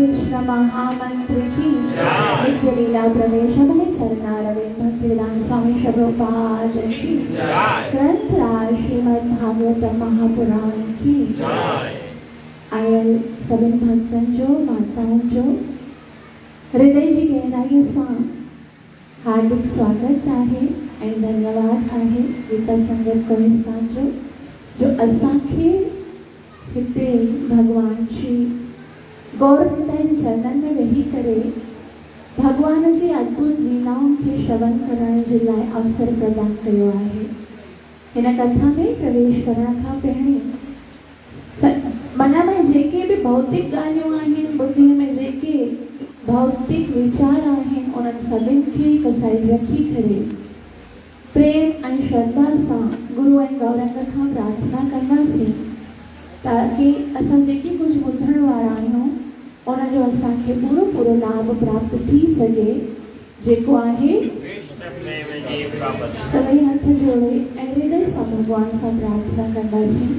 कृष्ण महामंत्र की नित्य लीला प्रवेश भय चरणारविंद भक्तिवेदांत स्वामी प्रभुपाद की ग्रंथ राज श्रीमद् भागवत महापुराण की आयल सभी भक्तन जो माताओं जो हृदय जी गहराई से हार्दिक स्वागत है और धन्यवाद है गीता संगत कोहिस्तान जो असांखे हिते भगवान श्री गौरवताई चरणन में वेही करे भगवान जी अद्भुत लीलाओं के श्रवण करण जे लाइ अवसर प्रदान कयो आहे। हिन कथा में प्रवेश करण खां पहिरीं मन में जेके भी भौतिक ॻाल्हियूं आहिनि बुद्धि में जेके भौतिक विचार आहिनि उन्हनि सभिनि खे हिकु साइड रखी करे प्रेम ऐं श्रद्धा सां गुरु ऐं गौरंग खां प्रार्थना कंदासीं ताकि असां जेके कुछ ॿुधण वारा आहियूं उनजो असांखे पूरो पूरो लाभ प्राप्त थी सके जेको आहे सभई हथ जोड़े ऐं हृदय सां भगवान सां प्रार्थना कंदासीं।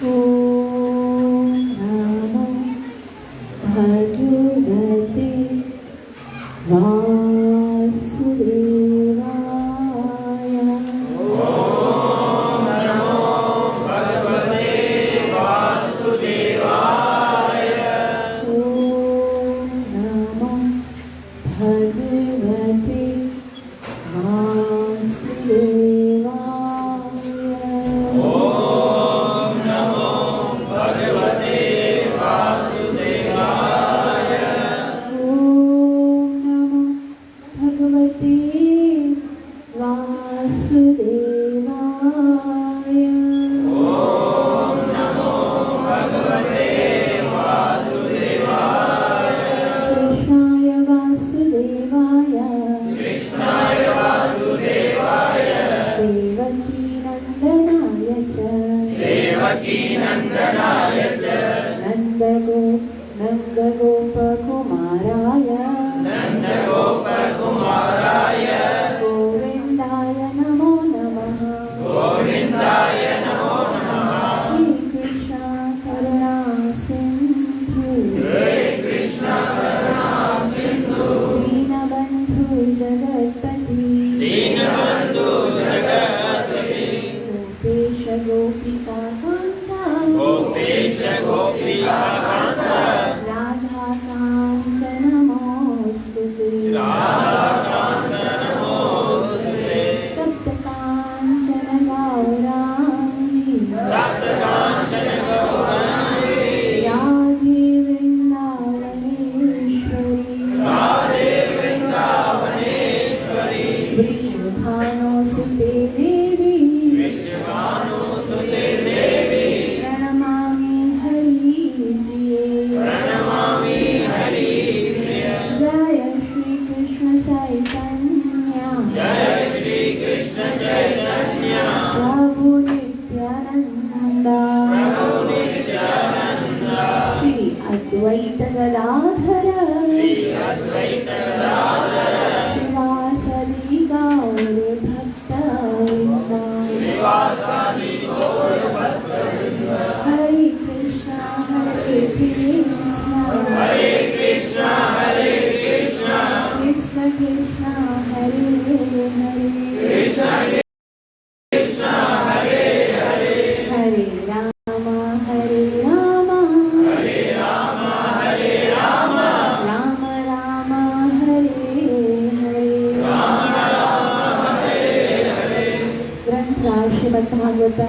ओम नमो भगवते वासुदेवाय।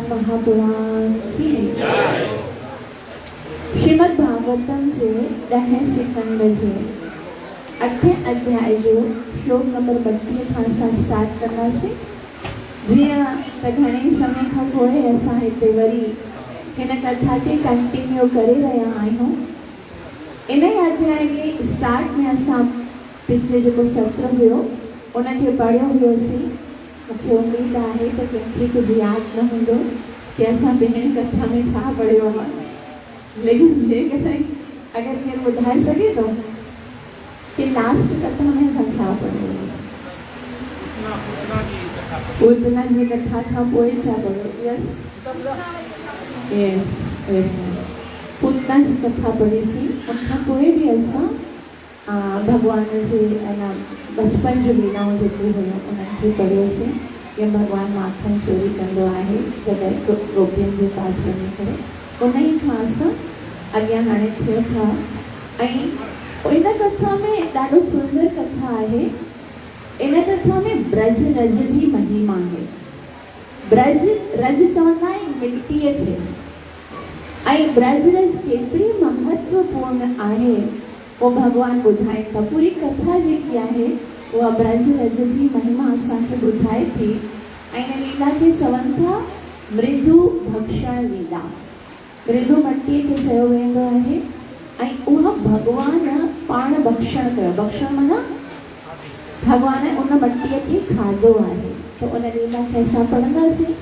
महापुराण की श्रीमद् भागवतम जे 10 सेकंड जे 8 अध्याय जो श्लोक नंबर 32 खां असां स्टार्ट कंदासीं। जीअं त घणे समय खां पोइ असां हिते वरी हिन कथा खे कंटिन्यू करे रहिया आहियूं। इन अध्याय के स्टार्ट में असां पिछले जेको सत्र हुयो उनखे पढ़ियो हुयोसीं। मूंखे उम्मीद आहे त कंहिंखे कुझु यादि न हूंदो कि असां ॿियनि कथा में छा पढ़ियो आहे, लेकिन जेकॾहिं अगरि केरु ॿुधाए सघे थो कि लास्ट कथा में असां छा पढ़ियो आहे। पूतना जी कथा खां पोइ छा पढ़ियो? यस पूतना जी कथा पढ़ीसीं। उनखां पोइ बि असां भगवान जे बचपन जो लीलाऊं जेके हुयूं उन्हनि खे पढ़ियोसीं। कीअं भगवान माखन चोरी कंदो आहे जॾहिं गोपियुनि जे पास वञी करे, उन ई खां असां अॻियां हाणे थियूं था। ऐं इन कथा में ॾाढो सुंदर कथा आहे। इन कथा में ब्रज रज जी महिमा आहे। ब्रज रज चवंदा आहिनि मिटीअ खे, ऐं ब्रज रज केतिरी महत्वपूर्ण आहे वो भगवान ॿुधाए था। पूरी कथा जेकी आहे उहा ब्रज रज जी महिमा असांखे ॿुधाए थी। ऐं इन लीला खे चवनि था मृदु भक्षण लीला। मृदु मटीअ खे चयो वेंदो आहे ऐं उहा भगवान पाण भक्षण कयो। भक्षण माना भगवान उन मटीअ खे खाधो आहे। तो उन लीला खे असां पढ़ंदासीं।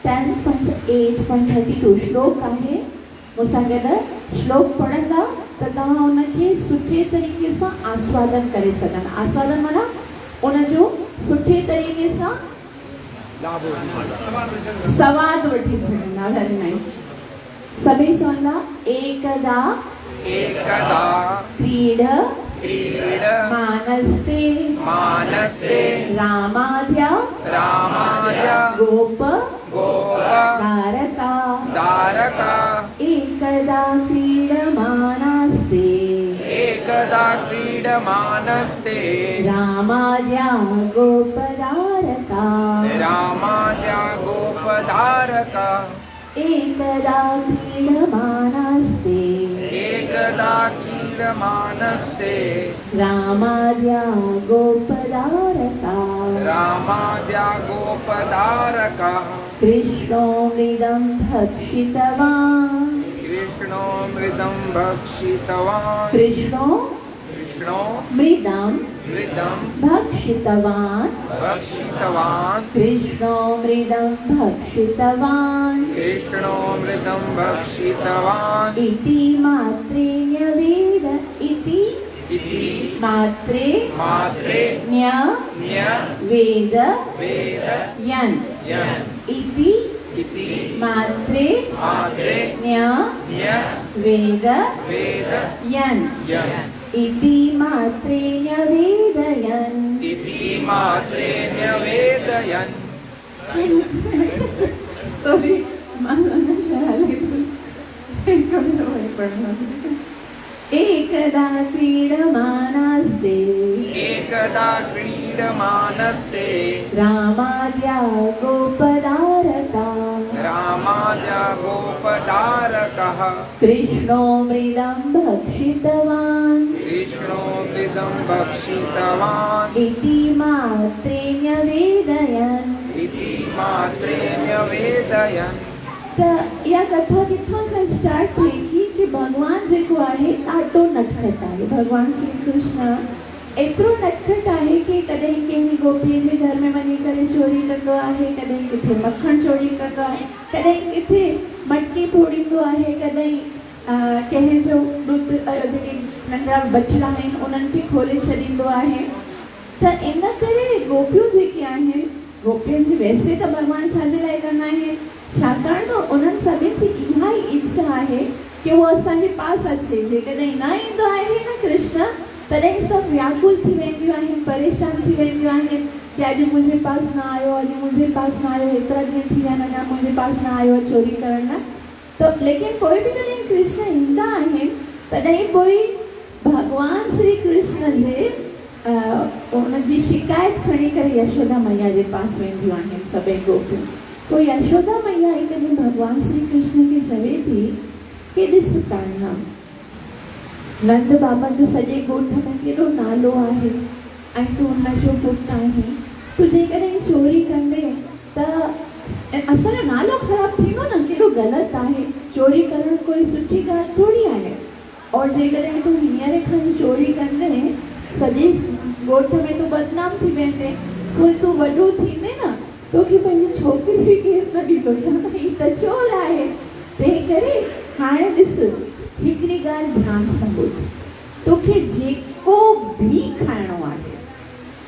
10.8.32 श्लोक आहे। मूंसां गॾु श्लोक पढ़ंदा त तव्हां उनखे सुठे तरीक़े सां आस्वादन करे सघंदा। आस्वादन माना उनजो सुठे तरीक़े सां सवाद वठी सघंदा। Very nice. सभई चवंदा एकदा एकदा क्रीड क्रीड मानस्ते मानस्ते रामाद्या रामाय गोप गोप तारका तारका एकदा क्रीडमानास्ते एकदा क्रीडमानस्ते रामाद्या गोपतारका रामाय गोपतारका एकदा क्रीडमानास्ते एकदा क्रीडमानस्ते रामाद्या गोपतारका रामाय गोपतारका कृष्णो मृदं भक्षितवान् कृष्णो मृदं भक्षितवान् कृष्णो कृष्णो मृदं मृदं भक्षितवान् भक्षितवान् कृष्णो मृदं भक्षितवान् कृष्णो मृदं भक्षितवान् इति मात्रे न्यवेद इति मात्रे मात्रे न्य न्य वेद वेद यन् यन् इति इति मात्रे मात्रे न्य न्य वेद वेद यन् यन् इति मात्रे न्यवेद यन् इति मात्रे न्य वेद यन् स्टोरी माना शाले एकदा क्रीडमानास्ते एकदा क्रीडमानस्ते रामाद्या गोपतारका रामाय गोपतारकः कृष्णो मृदं भक्षितवान् कृष्णो मृदं भक्षितवान् इति मात्रे न्यवेदयन्। इति मात्रे न्यवेदयन्। त इहा कथा किथां खां स्टार्ट थिए कि भगवान जेको आहे ॾाढो नटखट आहे। भगवान श्री कृष्ण एतिरो नटखट आहे कि कॾहिं कंहिं गोपीअ जे घर में वञी करे चोरी कंदो आहे, कॾहिं किथे मखण चोरी कंदो आहे, कॾहिं किथे मटकी फोड़ींदो आहे, कॾहिं कंहिंजो ॾुध जेके नंढा बछड़ा आहिनि उन्हनि खे खोले छॾींदो आहे। त इन करे गोपियूं जेके आहिनि, गोपियुनि जी वैसे त भॻवान छाजे लाइ कंदा आहिनि, छाकाणि त उन्हनि सभिनी जी इहा ई इच्छा आहे कि उहो असांजे पास अचे। जेकॾहिं न ईंदो आहे न कृष्ण, तॾहिं सभु व्याकुल थी वेंदियूं आहिनि, परेशान थी वेंदियूं आहिनि कि अॼु मुंहिंजे पास न आयो, अॼु मुंहिंजे पास न आयो, एतिरा ॾींहं थी विया अञा मुंहिंजे पास न आयो चोरी करण लाइ। त लेकिन पोइ बि कॾहिं कृष्ण ईंदा आहिनि तॾहिं पोइ भगवान श्री कृष्ण जे उनजी शिकायत खणी करे यशोदा मैया जे पास वेंदियूं आहिनि सभई गोपियूं। पोइ यशोदा मैया हिकु ॾींहुं भगवान श्री कृष्ण खे चवे थी कि ॾिस कान्हा, नंद बाबा जो सॼे ॻोठ में केॾो नालो आहे ऐं तूं हुनजो पुटु आहीं। तूं जेकॾहिं चोरी कंदे त असांजो नालो ख़राबु थींदो न, केॾो ग़लति आहे। चोरी करणु कोई सुठी ॻाल्हि थोरी आहे। और जेकॾहिं तूं हींअर खां चोरी कंदे सॼे ॻोठ में तूं बदनाम थी वेंदे, पोइ तूं वॾो थींदे न, तोखे पंहिंजी छोकिरी बि केरु न ॾींदो, हीउ त चोर आहे। तंहिं करे हाणे ॾिस, हिकिड़ी ॻाल्हि ध्यानु सां ॿुध, तोखे जेको बि खाइणो आहे,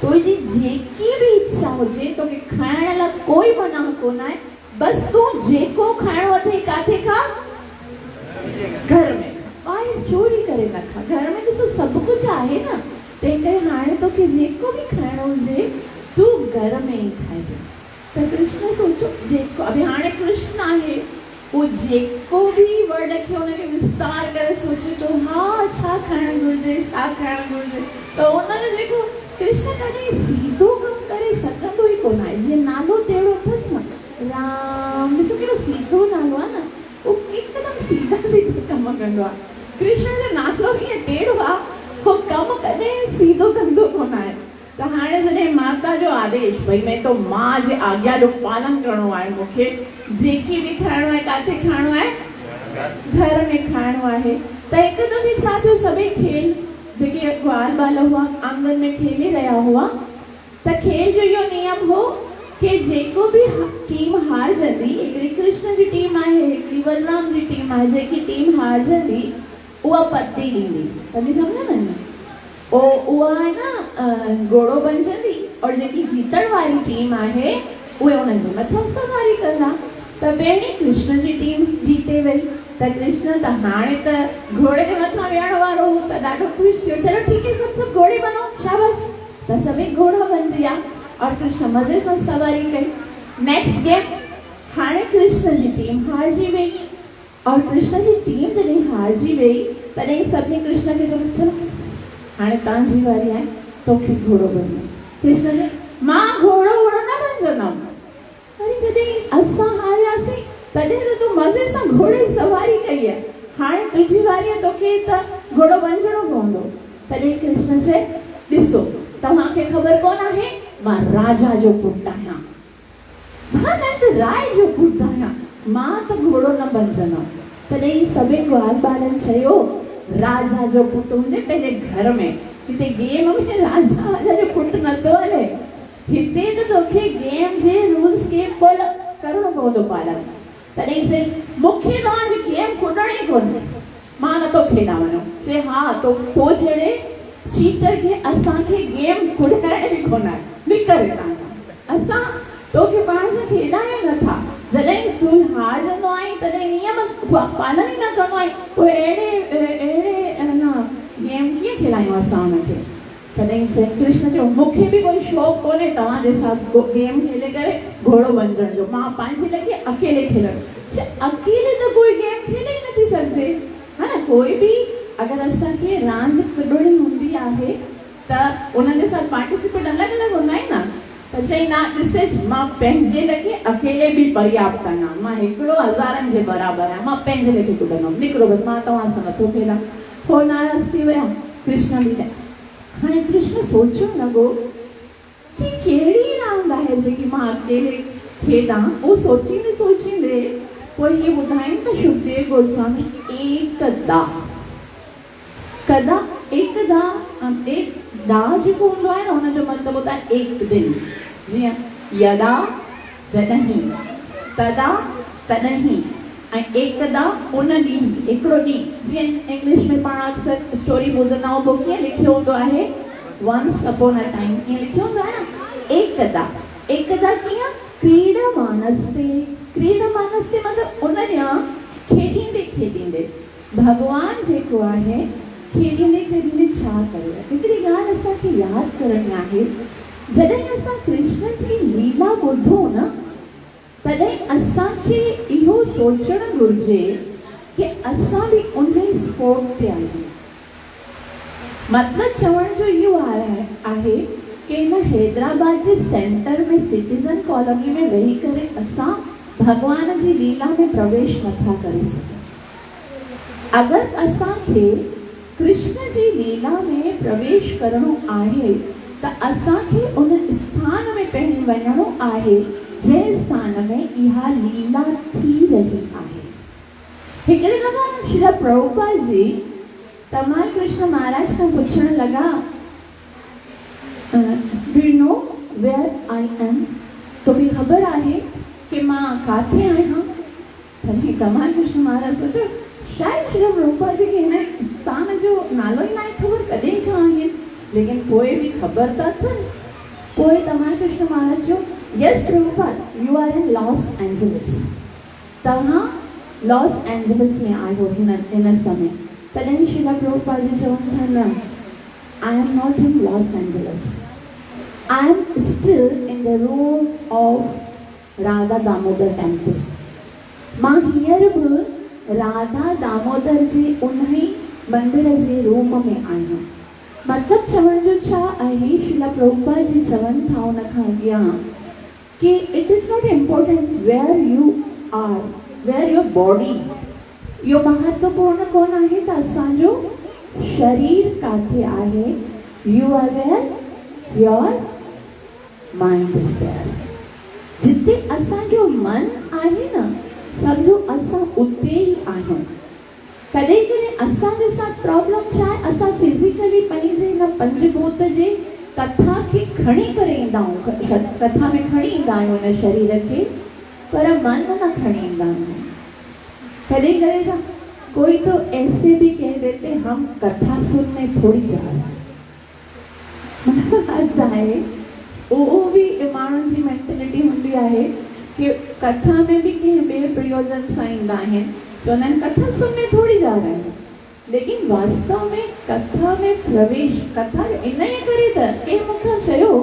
तुंहिंजी जेकी बि इच्छा हुजे, तोखे खाइण लाइ कोई मना कोन आहे। बसि तूं जेको खाइणो अथई काथे खा, घर में ॿाहिरि चोरी करे न खा। घर में ॾिसो सभु कुझु आहे न, तंहिं करे हाणे तोखे जेको बि खाइणो हुजे तूं घर में ई खाइजे। त कृष्ण सोचो जेको अभी हाणे कृष्ण आहे वो जेको बि वर्ड खे हुनखे विस्तार करे सोचे थो, हा छा खाइणु घुरिजे छा खाइणु घुरिजे, त हुनजो जेको कृष्ण कॾहिं सीधो कमु करे सघंदो ई कोन आहे। जीअं नालो तहिड़ो अथसि न, राम, ॾिसो केॾो सीधो नालो आहे न, उहो हिकदमि सीधा सीधा कमु कंदो आहे। कृष्ण जो नालो हीअं टेढ़ो आहे, उहो कमु कॾहिं सीधो कंदो कोन आहे। त हाणे जॾहिं माता जो आदेश भई मैं तो मां जे आज्ञा जो पालन करणो आहे, मूंखे जेकी बि खाइणो आहे किथे खाइणो आहे, घर में खाइणो आहे। त हिकु दफ़े छा थियो, सभई खेल जेके ग्वाल बाल हुआ आंगन में खेली रहिया हुआ, त खेल जो इहो नियम हो कि जेको बि टीम हारजंदी, हिकिड़ी कृष्ण जी टीम आहे हिकिड़ी बलराम जी टीम आहे, जेकी टीम हारजंदी उहा पती ॾींदी, तव्हां सम्झंदा न, उहा आहे न घोड़ो बणजंदी, और जेकी जीतण वारी टीम आहे उहे उनजे मथां सवारी कंदा। त पहिरीं कृष्ण जी टीम जीते वई, त कृष्ण त हाणे त घोड़े जे मथां वेहण वारो हो, त ॾाढो ख़ुशि थियो, चलो ठीक है सब घोड़े बनो, शाबाश। त सभई घोड़ा बणजी विया और कृष्ण मज़े सां सवारी कई। नेक्स्ट गेम, हाणे कृष्ण जी टीम हारजी वई, और कृष्ण जी टीम जॾहिं हारजी वई तॾहिं सभिनी कृष्ण खे चयो, चलो हाणे तव्हांजी वारी आहे, तोखे घोड़ो बणियो। कृष्ण चयो, मां घोड़ो वोड़ो न बणजंदमि। वरी जॾहिं असां हारियासीं तॾहिं त तूं मज़े सां घोड़े जी सवारी कई आहे, हाणे तुंहिंजी वारी आहे, तोखे त घोड़ो बणजणो पवंदो। तॾहिं कृष्ण चयो, ॾिसो तव्हांखे ख़बर कोन आहे, मां राजा जो पुटु आहियां, मां नंद राय जो पुटु आहियां, मां त घोड़ो न बणजंदमि। तॾहिं सभई ग्वाल बालनि चयो, राजा जो पुटु हूंदे पंहिंजे घर में, हिते गेम में राजा जो पुटु नथो हले, हिते त तोखे गेम जे रूल्स खे फॉलो करणो पवंदो पालन। तॾहिं चई, मूंखे तव्हांजी गेम कुॾणी कोन्हे, मां नथो खेॾां वञो। चए, हा तो जहिड़े चीटर खे असांखे गेम कुॾाइण बि कोन आहे, निकर हितां, असां तोखे पाण सां खेॾां ई नथा, जॾहिं तूं हारजंदो आहीं तॾहिं नियम पालन ई न कंदो आहीं, पोइ अहिड़े न गेम कीअं खेलायूं असां हुनखे। तॾहिं कृष्ण चयो, मूंखे बि कोई शौक़ु कोन्हे तव्हांजे साथ गेम खेले करे घोड़ो बणजण जो, मां पंहिंजे लॻे अकेले खेलंदमि। अकेले त कोई गेम खेले ई नथी सघिजे, हा न, कोई बि अगरि असांखे रांदि कुॾणी हूंदी आहे त उनजे साथ पार्टिसिपेट अलॻि अलॻि हूंदा आहिनि न। त चई, ना ॾिसे, मां पंहिंजे लॻे अकेले बि पर्याप्त आहियां, मां हिकिड़ो हज़ारनि जे बराबरि आहियां, मां पंहिंजे लॻे कुॾंदमि, निकिरो बसि, मां तव्हां सां नथो खेॾां। हो नाराज़ थी विया, कृष्ण बि। हाणे कृष्ण सोचणु लॻो कि कहिड़ी रांदि आहे जेकी मां अकेले खेॾां। उहो सोचींदे सोचींदे पोइ इहे ॿुधाइनि त शुकदेव गोस्वामी, एकदा जेको हूंदो आहे न, हुनजो मतिलबु होता है एक दिन। जीअं यदा जॾहिं, तदा तॾहिं, ऐं एकदा उन ॾींहुं, हिकिड़ो ॾींहुं। जीअं इंग्लिश में पाण अक्सर स्टोरी ॿुधंदा आहियूं, पोइ कीअं लिखियो हूंदो आहे, वंस अपॉन अ टाइम, कीअं लिखियो हूंदो आहे न। एकदा कीअं, क्रीडमानस्ते, क्रीडमानस्ते मतिलबु उन ॾींहुं खेॾींदे खेॾींदे भॻवानु जेको आहे खेॾींदे खेॾींदे छा कयो। हिकिड़ी ॻाल्हि असांखे यादि करणी आहे, जॾहिं असां कृष्ण जी लीला ॿुधूं न, तॾहिं असांखे इहो सोचणु घुरिजे कि असां बि उन स्पोर्ट ते आहियूं। मतिलबु चवण जो इहो आहे कि हिन हैदराबाद जे सेंटर में सिटीज़न कॉलोनी में वेही करे असां भॻवान जी लीला में प्रवेश नथा करे सघूं। अगरि असांखे कृष्ण जी लीला में प्रवेश करणो आहे त असांखे उन स्थान में पहिरीं वञणो आहे जंहिं स्थान में इहा लीला थी रही आहे। हिकिड़े दफ़ा श्री प्रभुपाद जी तमाल कृष्ण महाराज खां पुछण लॻा, do you know where I am, तोखे ख़बर आहे कि मां काथे आहियां। तॾहिं कमाल कृष्ण महाराज सोचियो, शायदि श्री प्रभुपाद जी खे हिन स्थान जो नालो ई न आहे ख़बर, कॾहिं खां आहिनि, लेकिन पोइ बि ख़बर त अथनि। पोइ तमाल कृष्ण महाराज चयो, yes Prabhupada, you are in Los Angeles, तव्हां लॉस एंजलिस में आयो हिन समय, तॾहिं श्रील प्रभुपाद जी चवनि था न, I am not in Los Angeles, I am still in the room of Radha Damodar temple. मां हींअर बि राधा दामोदर जे उन ई मंदिर जे रूम में आहियां। मतिलबु चवण जो छा आहे, श्रील प्रभुपाद जी चवनि था उन खां अॻियां कि it is not important where you are, where your body, इहो महत्वपूर्ण कोन आहे त असांजो शरीर काथे आहे, you are where your mind is there. जिते असांजो मन आहे न, सम्झो असां उते ई आहियूं। कॾहिं कॾहिं असांजे साथ प्रॉब्लम छा आहे, असां फिज़िकली पंहिंजे हिन पंचभूत जे कथा खे खणी करे ईंदा आहियूं, कथा में खणी ईंदा आहियूं हिन शरीर खे, पर मन न खणी ईंदा आहियूं। कॾहिं कॾहिं कोई तो ऐसे भी कह देते हम कथा सुनने थोड़ी जा रहे हैं, मतलब आहे वो भी माण्हुनि जी मेंटेलिटी हूंदी आहे कि कथा में भी कंहिं ॿिए प्रयोजन सां ईंदा आहिनि, चवंदा आहिनि कथा सुनने थोड़ी जा रहे हैं, लेकिन वास्तव में कथा में प्रवेश, कथा इन ई करे त कंहिं मूंखां चयो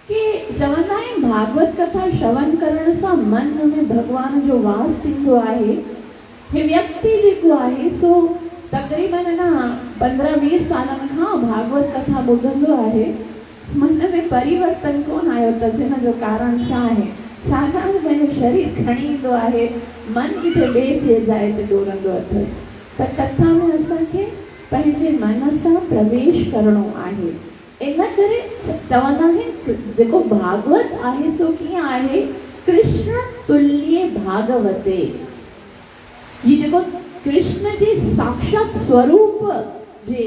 कि चवंदा आहिनि भागवत कथा श्रवण करण सां मन में भगवान जो वास थींदो आहे। हे व्यक्ति जेको आहे सो तक़रीबन न 15-20 सालनि खां भागवत कथा ॿुधंदो आहे, मन में परिवर्तन कोन आयो अथसि। हिन जो कारण छा आहे, छाकाणि पंहिंजो शरीर खणी ईंदो आहे, मन किथे ॿिए थे जाइ ते डोड़ंदो अथसि। त कथा में असांखे पंहिंजे मन सां प्रवेश करणो आहे। इन करे चवंदा आहिनि जेको भागवत आहे सो कीअं आहे, कृष्ण तुल्य भागवते। ये जेको कृष्ण जे साक्षात स्वरूप जे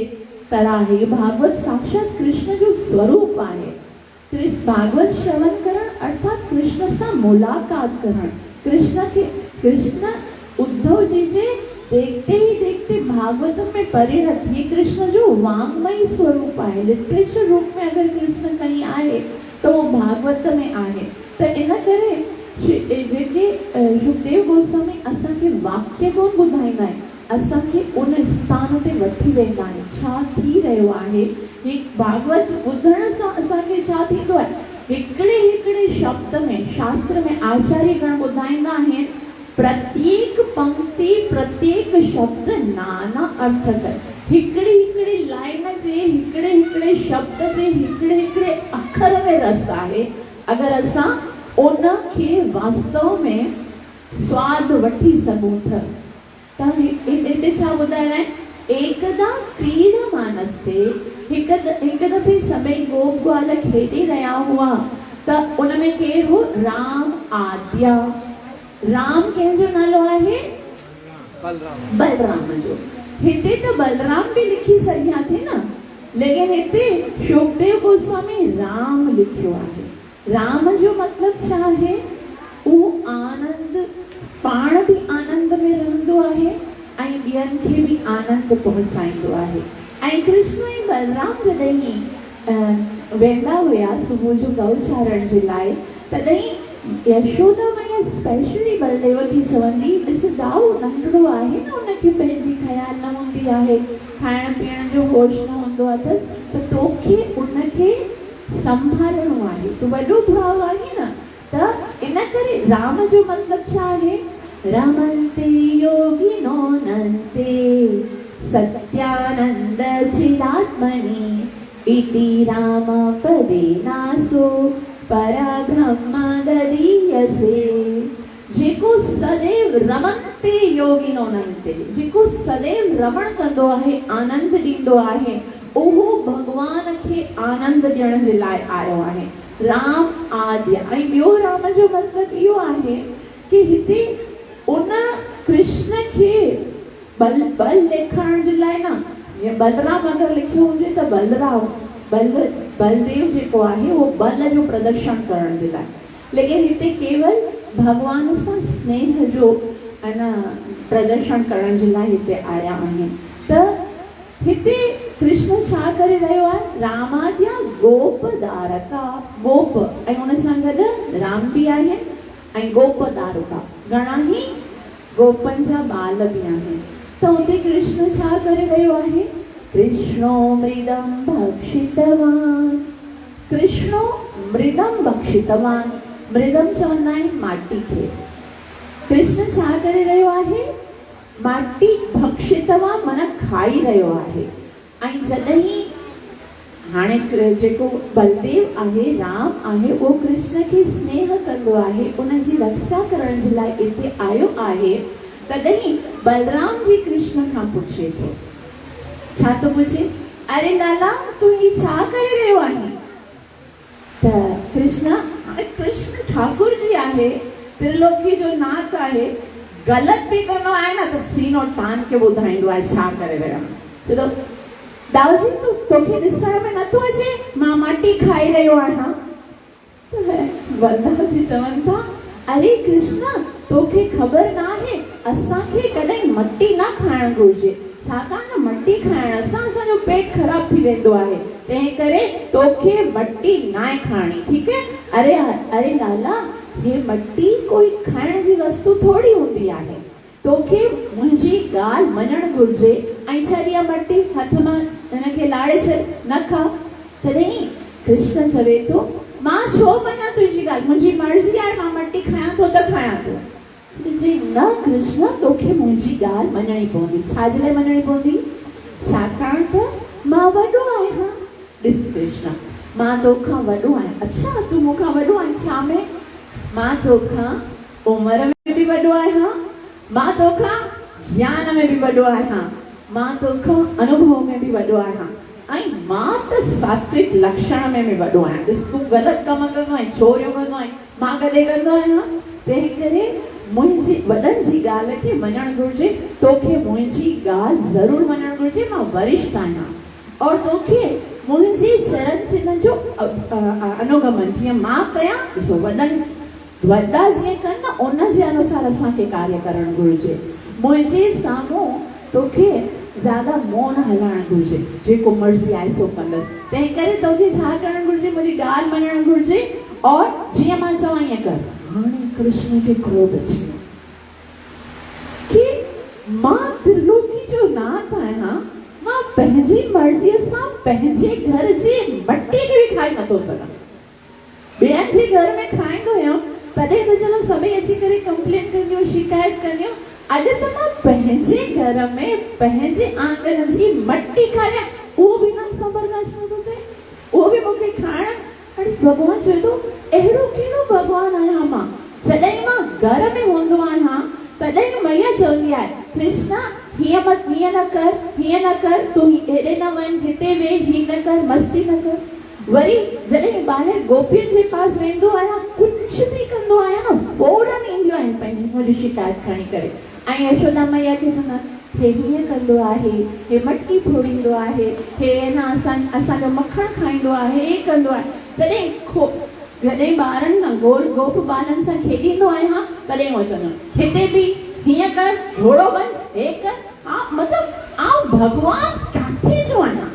तरह आहे, भागवत साक्षात कृष्ण जो स्वरूप आहे। कृष्ण भागवत श्रवण करण अर्थात कृष्ण सां मुलाकात करण। कृष्ण उद्धव जी जे देखते ही देखते भागवत में परिणत, ये कृष्ण जो वांग्मयी स्वरूप आहे। लिटरेचर रूप में अगर कृष्ण कहीं आहे तो वो भागवत में आहे। त इन करे जेके सुखदेव गोस्वामी असांखे वाक्य कोन ॿुधाईंदा आहिनि, असांखे उन स्थान ते वठी वेंदा आहिनि, छा थी रहियो आहे। हिकु भागवत ॿुधण सां असांखे छा थींदो आहे, हिकिड़े शब्द में शास्त्र में आचार्य गण ॿुधाईंदा आहिनि, प्रत्येक पंक्ति प्रत्येक शब्द नाना अर्थ कर। हिकिड़ी लाइन जे हिकिड़े शब्द जे हिकिड़े अखर में रस आहे। अगर असां उन खे वास्तव में स्वाद वठी सघूं था त हिते छा ॿुधाइणा आहिनि, एकदा क्रीडमानस्ते, हिकु दफ़े सभई गोप ग्वाल खेॾी रहिया हुआ त उन में केरु हो, राम आद्या। राम कंहिंजो नालो आहे, बलराम जो। हिते त बलराम भी लिखी सघिया थे न, लेकिन हिते शुकदेव गोस्वामी राम लिखियो आहे। राम जो मतलब छा आहे, उहो आनंद, पाण भी आनंद में रहंदो आहे ऐं ॿियनि खे भी आनंद पहुचाईंदो आहे। ऐं कृष्ण ऐं बलराम जॾहिं वेंदा हुया सुबुह जो गौ चारण जे लाइ, तॾहिं यशोदा मैया स्पेशली बलदेव खे चवंदी, ॾिस दाऊ नंढड़ो आहे न, उनखे पंहिंजी ख़्याल न हूंदी आहे, खाइण पीअण जो होश न हूंदो आहे, त तोखे उनखे संभालणो आहे, तूं वॾो भाउ आहे न। त इन करे राम जो मतिलबु छा आहे, रमन्ते योगिनो नन्ते सत्यानंद चिदात्मनि इति राम पदेनासो परब्रह्म ददीयसे। जेको सदैव रमन्ते योगिनो नन्ते, जेको सदैव रमण कंदो आहे, आनंद ॾींदो आहे, उहो भगवान खे आनंद ॾियण जे लाइ आयो आहे। राम आद्य। ऐं ॿियो राम जो मतिलबु इहो आहे कि हिते उन कृष्ण खे बल ॾेखारण जे लाइ न, जीअं बलराम अगरि लिखियो हुजे त बलदेव जेको आहे उहो बल जो प्रदर्शन करण जे लाइ, लेकिन हिते केवल भगवान सां स्नेह जो प्रदर्शन करण जे लाइ हिते आया आहिनि। त हिते कृष्ण छा करे रहियो आहे, रामाद्या गोप दारका, गोप ऐं उन सां गॾु राम बि आहिनि ऐं गोप दारका, घणा ई गोपन जा बाल बि आहिनि। त उते कृष्ण छा करे रहियो आहे? कृष्णो मृदम भक्षितवान। कृष्णो मृदम भक्षितवान। मृदम चवंदा आहिनि माटी खे। कृष्ण छा करे रहियो आहे? माटी भक्षितवान माना खाई रहियो आहे। ऐं जॾहिं हाणे जेको बलदेव आहे, राम आहे, उहो कृष्ण खे स्नेह कंदो आहे, उनजी रक्षा करण जे लाइ हिते आयो आहे। तॾहिं बलराम जी कृष्ण खां पुछे थो, छा थो पुछे? अरे लाला तूं ही छा करे रहियो आहीं? त कृष्ण ठाकुर जी आहे, त्रिलोकी जो नाथ आहे, ग़लति बि कंदो आहे न त सीनो तान के ॿुधाईंदो आहे छा करे रहियो आहे। चलो दाऊजी तोखे ॾिसण में नथो अचे मां माटी खाई रहियो आहियां? बलराम जी चवनि था, अरे कृष्ण तोखे ख़बर न आहे असांखे कॾहिं मटी न खाइण घुरिजे, छाकाणि न मटी खाइण सां असांजो पेट ख़राब थी वेंदो आहे, तंहिं करे तोखे मटी न खाइणी, ठीकु है? अरे लाला ये मटी कोई खाइण जी वस्तु थोड़ी हूंदी आहे, तोखे मुंहिंजी ॻाल्हि मञणु घुरिजे ऐं छॾ इहा मटी हथ मां हिनखे लाड़े छॾ, न खा। तॾहिं कृष्ण चवे थो, मां छो मञा तुंहिंजी ॻाल्हि, मुंहिंजी मर्ज़ी आहे, मां मटी खायां थो त खायां थो। न कृष्ण तोखे मुंहिंजी ॻाल्हि मञणी पवंदी। छाजे लाइ मञणी पवंदी? छाकाणि त मां वॾो आहियां। ॾिस कृष्ण, मां तोखां वॾो आहियां। अच्छा तूं मूंखां वॾो आहीं छा में? मां तोखां उमिरि में बि वॾो आहियां, मां तोखां ज्ञान में बि वॾो आहियां, मां तोखां अनुभव में बि वॾो आहियां, ऐं मां त सात्विक लक्षण में बि वॾो आहियां। ॾिस तूं ग़लति कम कंदो आहीं, छोरियूं कंदो आहीं, मां कॾहिं कंदो आहियां? तंहिं करे मुंहिंजी वॾनि जी ॻाल्हि खे मञणु घुरिजे, तोखे मुंहिंजी ॻाल्हि ज़रूरु मञणु घुरिजे। मां वरिष्ठ आहियां और तोखे मुंहिंजे चरण चिन्ह जो अनुगमन जीअं मां कयां, ॾिसो वॾा जीअं कनि न उन जे अनुसार असांखे कार्य करणु घुरिजे। मुंहिंजे साम्हूं तोखे ज़्यादा मुंहुं न हलाइणु घुरिजे, जेको मर्ज़ी आहे सो कंदसि। तंहिं करे तोखे छा करणु घुरिजे? मुंहिंजी ॻाल्हि मञणु घुरिजे और जीअं मां चवां ईअं कर। हाणे कृष्ण खे क्रोध अची वियो कि मां त्रिलोकी जो नाथ आहियां, मां पंहिंजी मर्ज़ीअ सां पंहिंजे घर जी मटी खे बि खाई नथो सघां। ॿियनि जे घर में खाईंदो हुयमि, तॾहिं त चलो सभई अची करे कंप्लेन कंदियूं, शिकायत कंदियूं। अॼु त मां पंहिंजे घर में पंहिंजे आंगन जी मटी खायां, उहो बि न बर्दाश्त नथो थिए, उहो बि मूंखे खाइण। अरे भॻवान चवे थो, अहिड़ो कहिड़ो भॻवान आहियां मां? जॾहिं मां घर में हूंदो आहियां तॾहिं मैया चवंदी आहे, कृष्णा हीअं मत, हीअं न कर, तूं हेॾे न वञ, हिते वेह, हीअं न कर, मस्ती न कर। वरी जॾहिं ॿाहिरि गोपियुनि जे पास वेंदो आहियां, कुझु बि कंदो आहियां न, फौरन ईंदियूं आहिनि पंहिंजी मुंहिंजी शिकायत खणी करे, ऐं यशोदा मैया खे चवंदा, हे हीअं कंदो आहे, हे मटकी फोड़ींदो आहे, हे न असांजो मखण खाईंदो आहे, हे कंदो आहे। जॾहिं ॿारनि सां गोप ॿारनि सां खेॾींदो आहियां, तॾहिं उहो चवंदो, हिते बि हीअं कर, घोड़ो बंज, हे कर। मतिलबु आउं भॻवान किथे जो आहियां?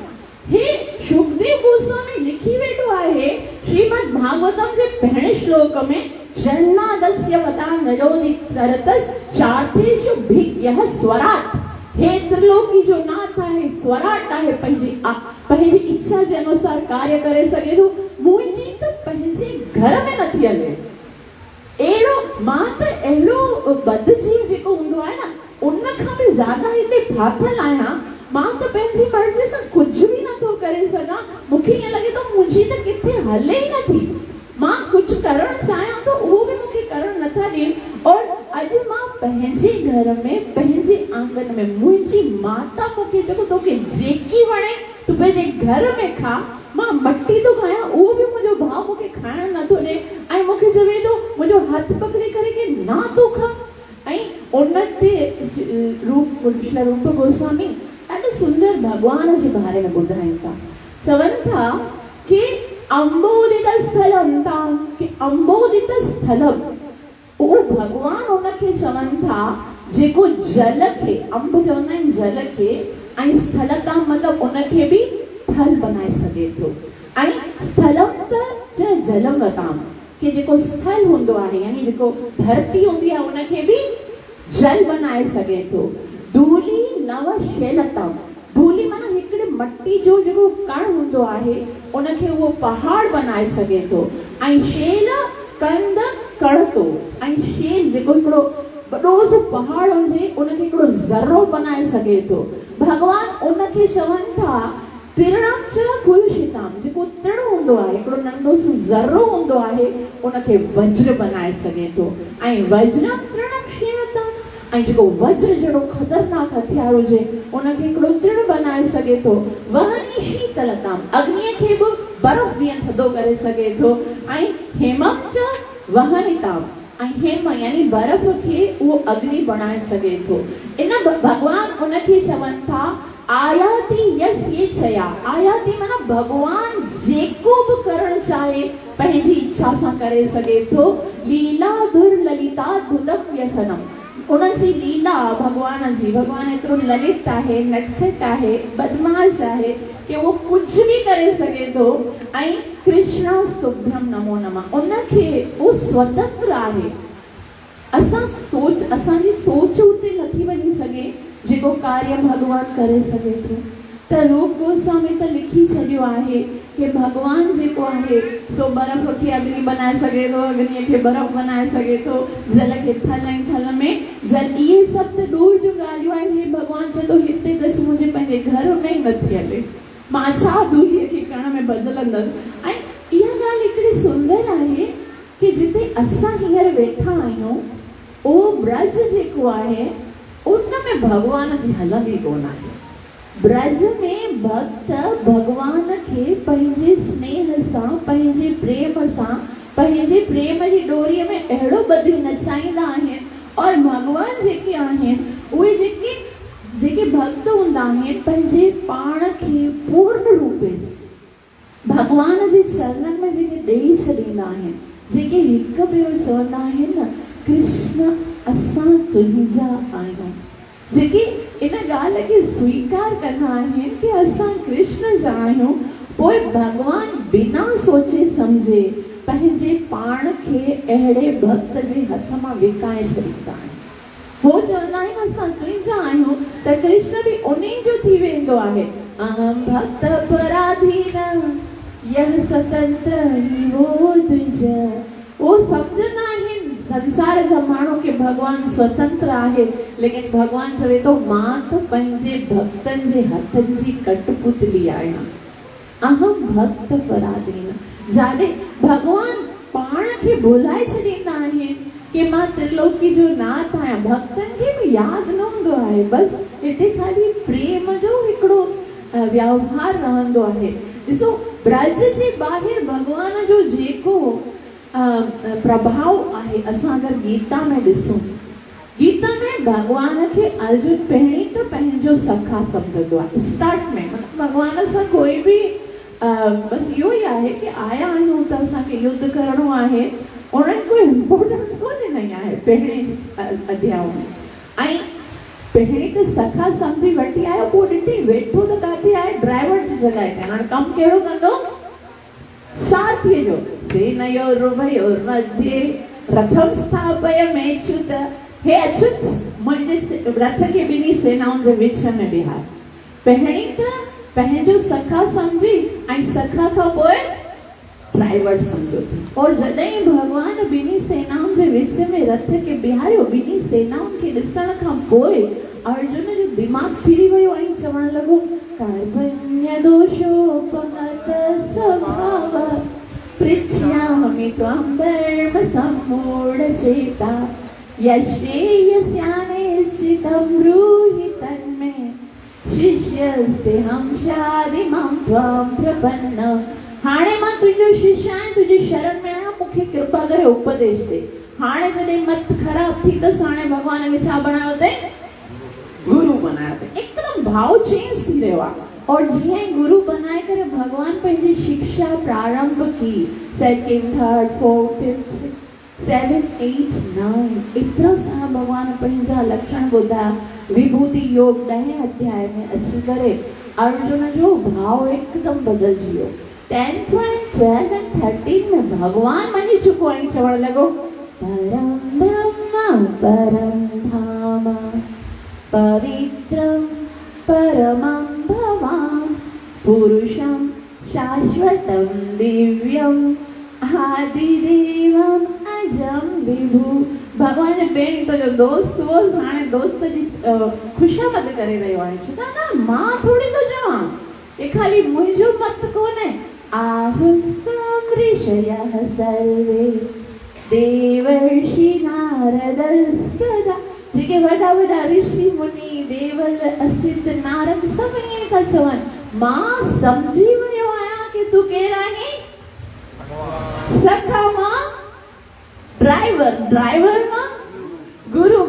हे शुकदेव गोस्वामी लिखी वेठो आहे श्रीमद् भागवतम जे पहिरें श्लोक में, जन्मादस्य वदा नरोदितरतस चार्थेषु भिज्ञः स्वराट। हे त्रिलोकी जो नाथ आहे, स्वराट आहे, पंहिंजी इच्छा जे अनुसार कार्य करे सघे थो। मुंहिंजी त पंहिंजे घर में नथी हले। अहिड़ो मां त अहिड़ो बदजीव जेको हूंदो आहे न, उन खां बि ज़्यादा हिते फाथल आहियां। मां त पंहिंजी मर्ज़ी सां कुझु बि नथो करे सघां। मूंखे ईअं लॻे थो मुंहिंजी त किथे हले ई नथी। मां कुझु करणु चाहियां त उहो बि मूंखे करणु नथा ॾियनि। और अॼु मां पंहिंजे घर में पंहिंजे आंगन में मुंहिंजी माता मूंखे जेको तोखे जेकी वणे तूं पंहिंजे घर में खा, मां मटी थो खायां, उहो बि मुंहिंजो भाउ मूंखे खाइणु नथो ॾे ऐं मूंखे चवे थो, मुंहिंजो हथ पकड़े करे कि ना तो खा। ऐं उन ते रूप गोस्वामी ॾाढो सुंदर भॻवान जे बारे में ॿुधाइनि था। चवनि था कि अम्बोदित स्थलम तां, कि अम्बोदित स्थलम, उहो भॻवान उनखे चवनि था जेको जल खे, अंब चवंदा आहिनि जल खे, ऐं स्थलतां मतिलबु उनखे बि थल बनाए सघे थो। ऐं स्थलम त जलम वताम, कि जेको स्थल हूंदो आहे यानी जेको धरती हूंदी आहे उनखे बि जल बनाए सघे थो। धूली नव शैलतम, धूली माना हिकिड़े मट्टी जो जेको कण हूंदो आहे उनखे उहो पहाड़ बनाए सघे थो। ऐं शेल कंद कड़तो, ऐं शेल जेको हिकिड़ो वॾो सो पहाड़ हुजे उनखे हिकिड़ो ज़र्रो बनाए सघे थो। भॻवान उनखे चवनि था तिरणम च कुलशिताम, जेको तिण हूंदो आहे हिकिड़ो नंढो सो ज़र्रो हूंदो आहे उनखे वज्र बनाए सघे थो। ऐं वज्रम तृणम क्षीणतम, ऐं जेको वज्र जहिड़ो खतरनाक हथियार हुजे उनखे हिकिड़ो तिण बनाए सघे थो। वहनी शीतलताम, अग्नीअ खे बि बर्फ़ ॾींहुं थधो करे सघे थो। ऐं हेमम च वहनिताम, ऐं हेम यानी बर्फ़ खे उहो अग्नि बणाए सघे थो। इन भॻवान उनखे चवनि था आयाति यस्य चया, आयाति माना भगवान जेको बि करण चाहे पंहिंजी इच्छा सां करे सघे थो। लीला दुर्ललिताद्भुतम व्यसनम, उन जी लीला भगवान जी, भगवान एतिरो ललित आहे, नटखट आहे, बदमाश आहे कि वो कुछ भी करे सघे थो। ऐं कृष्णास्तुभ्यम नमो नमः, उनखे वो स्वतंत्र आहे। असांजी सोच उते नथी वञी सघे जेको कार्य भगवान करे सघे थो। त रूप गोस्वामी त लिखी छॾियो आहे कि भगवान जेको आहे सो बर्फ़ खे अग्नि बनाए सघे थो, अग्नीअ खे बर्फ़ बनाए सघे थो, जल खे थल ऐं थल में जल। इहे सभु त दूर जूं ॻाल्हियूं आहिनि। हे भगवान चए थो हिते दस मुंहिंजे पंहिंजे घर में ई नथी हले, मां छा धूलीअ खे कण में बदिलंदसि। ऐं इहा ॻाल्हि हिकिड़ी सुंदर आहे कि जिते असां हींअर वेठा आहियूं उहो ब्रज जेको आहे उन में भगवान जी हलंदी कोन आहे। ब्रज में भक्त भगवान खे पंहिंजे स्नेह सां, पंहिंजे प्रेम सां, पंहिंजे प्रेम जी डोरीअ में अहिड़ो ॿधी नचाईंदा आहिनि। और भगवान जेके आहिनि उहे जेके भक्त हूंदा आहिनि पंहिंजे पाण खे पूर्ण रूप सां भगवान जे चरणनि में जेके ॾेई छॾींदा आहिनि, जेके हिकु ॿियो चवंदा आहिनि न कृष्ण असां तुंहिंजा आहियूं, जेके इन ॻाल्हि खे स्वीकार कंदा आहिनि कि असां कृष्ण जा आहियूं, पोइ भगवान बिना सोचे सम्झे पंहिंजे पाण खे अहिड़े भक्त जे हथ मां विकाए छॾींदा आहिनि। हो चवंदा आहिनि असां तुंहिंजा आहियूं, त कृष्ण बि उन जो थी वेंदो आहे। अहम भक्त पराधीन यह स्वतंत्र ही वो द्विज, वो सम्झंदा आहिनि संसार जा माण्हू के भगवान स्वतंत्र आहे, लेकिन भगवान चवे थो मां त पंहिंजे भक्तनि जे हथनि जी कठपुतली आहियां। अहम भक्त पराधीन, जाॾे भगवान पाण खे भुलाए छॾींदा आहिनि कि मां त्रिलोकी जो नाथ आहियां। भक्तनि खे बि यादि न हूंदो आहे, बसि हिते ख़ाली प्रेम जो हिकिड़ो व्यवहार रहंदो आहे। ॾिसो ब्रज जे ॿाहिरि भगवान जो जेको प्रभाव आहे, असां अगरि गीता में ॾिसूं, गीता में भगवान खे अर्जुन पहिरीं त पंहिंजो सखा सम्झंदो आहे। स्टार्ट में मतिलबु भगवान सां कोई बि बसि इहो ई आहे कि आया आहियूं त असांखे युद्ध करिणो आहे, उन्हनि कोई इम्पोर्टेंस कोन ॾिनी आहे पहिरें अध्याय में। ऐं पहिरीं त सखा सम्झी वठी आयो, पोइ ॾिठी वेठो त किथे आहे ड्राइवर जी जॻह ते, हाणे कमु कहिड़ो कंदो साथीअ जो। सेनयोरुभयोर्मध्ये रथं स्थापयमेच्युत, हे अच्युत मुंहिंजे रथ खे ॿिन्ही सेनाउनि जे विच में बिहार। पहिरीं त पंहिंजो सखा सम्झी ऐं सखा खां पोइ ड्राइवर सम्झो। और जॾहिं भगवान ॿिन्ही सेनाउनि जे विच में रथ खे बिहारियो, ॿिन्ही सेनाउनि खे ॾिसण खां पोइ अर्जुन जो दिमाग़ फिरी वियो ऐं चवणु लॻो कार्पण्य दोषोपहत स्वभाव पृच्छामि त्वां धर्म सम्मूढचेता यश्रेयस्यानिश्चितं ब्रूहि तन्मे शिष्यस्तेऽहं शाधिमां त्वां प्रपन्न। हाणे मां तुंहिंजो शिष्य आहियां, तुंहिंजी शरण में आहियां, मूंखे कृपा करे उपदेश ॾे। हाणे जॾहिं मत ख़राब थी त हाणे भगवान खे छा बनायो अथई, गुरु बनायो अथई। हिकदमि भाव चेंज थी रहियो आहे। और जीअं ई गुरु बनाए करे भगवान पंहिंजी शिक्षा प्रारंभ की, सेकेंड, थर्ड, फोर्थ, फिफ्थ, 7, 8, 9 एतिरा सारा भगवान पंहिंजा लक्षण ॿुधाया। विभूति योग 10 अध्याय में अची करे अर्जुन जो भाव हिकदमि बदिलजी वियो। 10, 12 and 13 में भगवान मञी चुको ऐं चवणु लॻो परम ब्रह्म परम धाम परमं भवान् पुरुषं शाश्वतं दिव्यम् आदिदेवम् अजं विभु। भगवान जे भेण तो जो दोस्त हो हाणे दोस्त जी खुशामद करे रहियो आहे। छो न मां थोड़ी तो चवां ये खाली मुंहिंजो मत कोन्हे। आहुस्तं ऋषयः सर्वे देवर्षि नारदस्तदा। जेके वॾा वॾा ऋषि मुनि देवल असित नारद सभ ईअं था चवनि मां सम्झी वियो आहियां कि तूं केरु आहीं। सखा मां ड्राइवर मां गुरु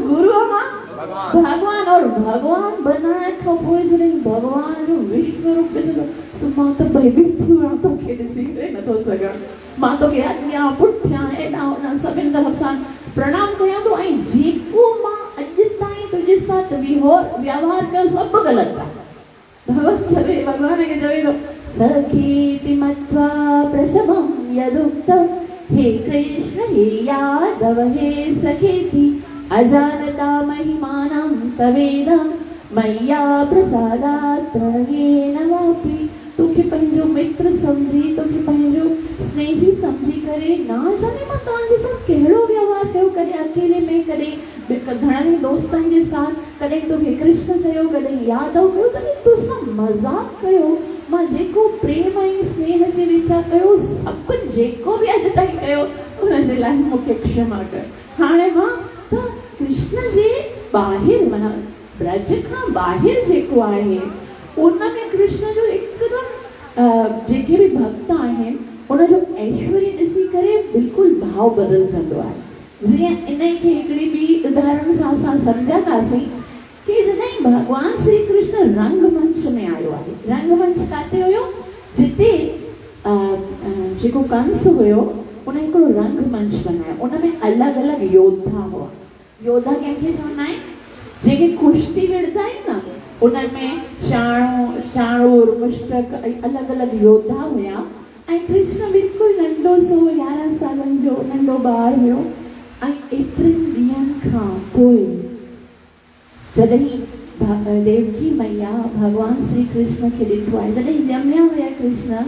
मां भगवान। और भगवान बनाए खां पोइ जॾहिं भगवान जो विश्व रूप ॾिसंदो त मां त भयभीत थी वियो तोखे ॾिसी करे नथो सघां। मां तोखे अॻियां पुठियां हेॾां होॾां सभिनि तरफ़ सां प्रणाम कयां थो ऐं जेको मां अॼु ताईं तुंहिंजे साथ व्यवहार कयो सभु ग़लति आहे। भगवान खे चवे थो सखीति मत्वा प्रसभं यदुक्तं हे कृष्ण हे यादव हे सखेति अजानता महिमानं तवेदं मय्या प्रसादात् प्रणयेन वापि। तोखे पंहिंजो मित्र समझी तोखे पंहिंजो स्नेही समझी करे ना जाने मां तव्हांजे साथ कहिड़ो व्यवहार कयो। कॾहिं अकेले में कॾहिं घणनि दोस्तनि जे साथ कॾहिं तोखे कृष्ण चयो कॾहिं यादव कयो कॾहिं तोसां मज़ाक कयो। मां जेको प्रेम ऐं स्नेह जे विचार कयो सभु जेको बि अॼु ताईं कयो उनजे लाइ मूंखे क्षमा कर। हाणे मां त कृष्ण जे ॿाहिरि माना ब्रज खां ॿाहिरि जेको आहे उनमें कृष्ण जो हिकदमि जेके बि भक्त आहिनि उनजो ऐश्वर्य ॾिसी करे बिल्कुलु भाव बदिलजंदो आहे। जीअं इन खे हिकिड़ी ॿी उदाहरण सां असां सम्झंदासीं कि जॾहिं भगवान श्री कृष्ण रंगमंच में आयो आहे। रंगमंच काथे हुयो जिते जेको कंस हुयो उन हिकिड़ो रंगमंच बनायो। उनमें अलॻि अलॻि योद्धा हुआ। योद्धा कंहिंखे चवंदा आहिनि जेके कुश्ती विढ़ंदा आहिनि न उनमें शाणूर मुश्तक अलॻि अलॻि योद्धा हुया। ऐं कृष्ण बिल्कुलु नंढो सो 11 सालनि जो नंढो ॿार हुयो। ऐं एतिरनि ॾींहंनि खां पोइ जॾहिं देवकी मैया भगवान श्री कृष्ण खे ॾिठो आहे जॾहिं ॼमिया हुया कृष्ण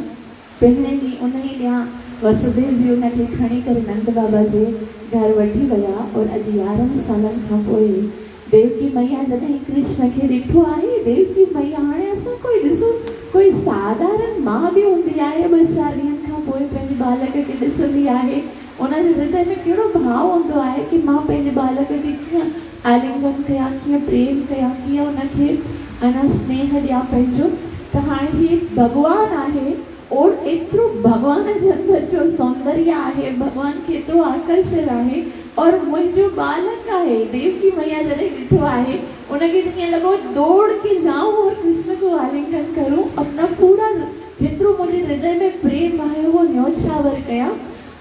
पहिरें ॾींहुं उन ई ॾियां वसुदेव जी उनखे खणी करे नंद बाबा जे घर वठी विया। और अॼु 11 सालनि खां पोइ देवकी मैया जॾहिं कृष्ण खे ॾिठो आहे देवकी मैया हाणे असां कोई ॾिसो कोई साधारण मां बि हूंदी आहे 2-4 ॾींहंनि खां पोइ पंहिंजे बालक खे ॾिसंदी आहे उनजे हृदय में कहिड़ो भाव हूंदो आहे कि मां पंहिंजे बालक खे कीअं आलिंगन कयां कीअं प्रेम कयां कीअं उनखे अञा स्नेह ॾियां पंहिंजो। त हाणे ही भगवान आहे और एतिरो भगवान जे अंदर जो सौंदर्य आहे भगवान खे एतिरो आकर्षण आहे और मुंहिंजो बालक आहे। देवकी मैया जॾहिं ॾिठो आहे उनखे त ईअं लॻो दौड़ के जाऊं और कृष्ण को आलिंगन करूं अपना पूरा जेतिरो मुंहिंजे हृदय में प्रेम आहे वो न्योछावर कयां।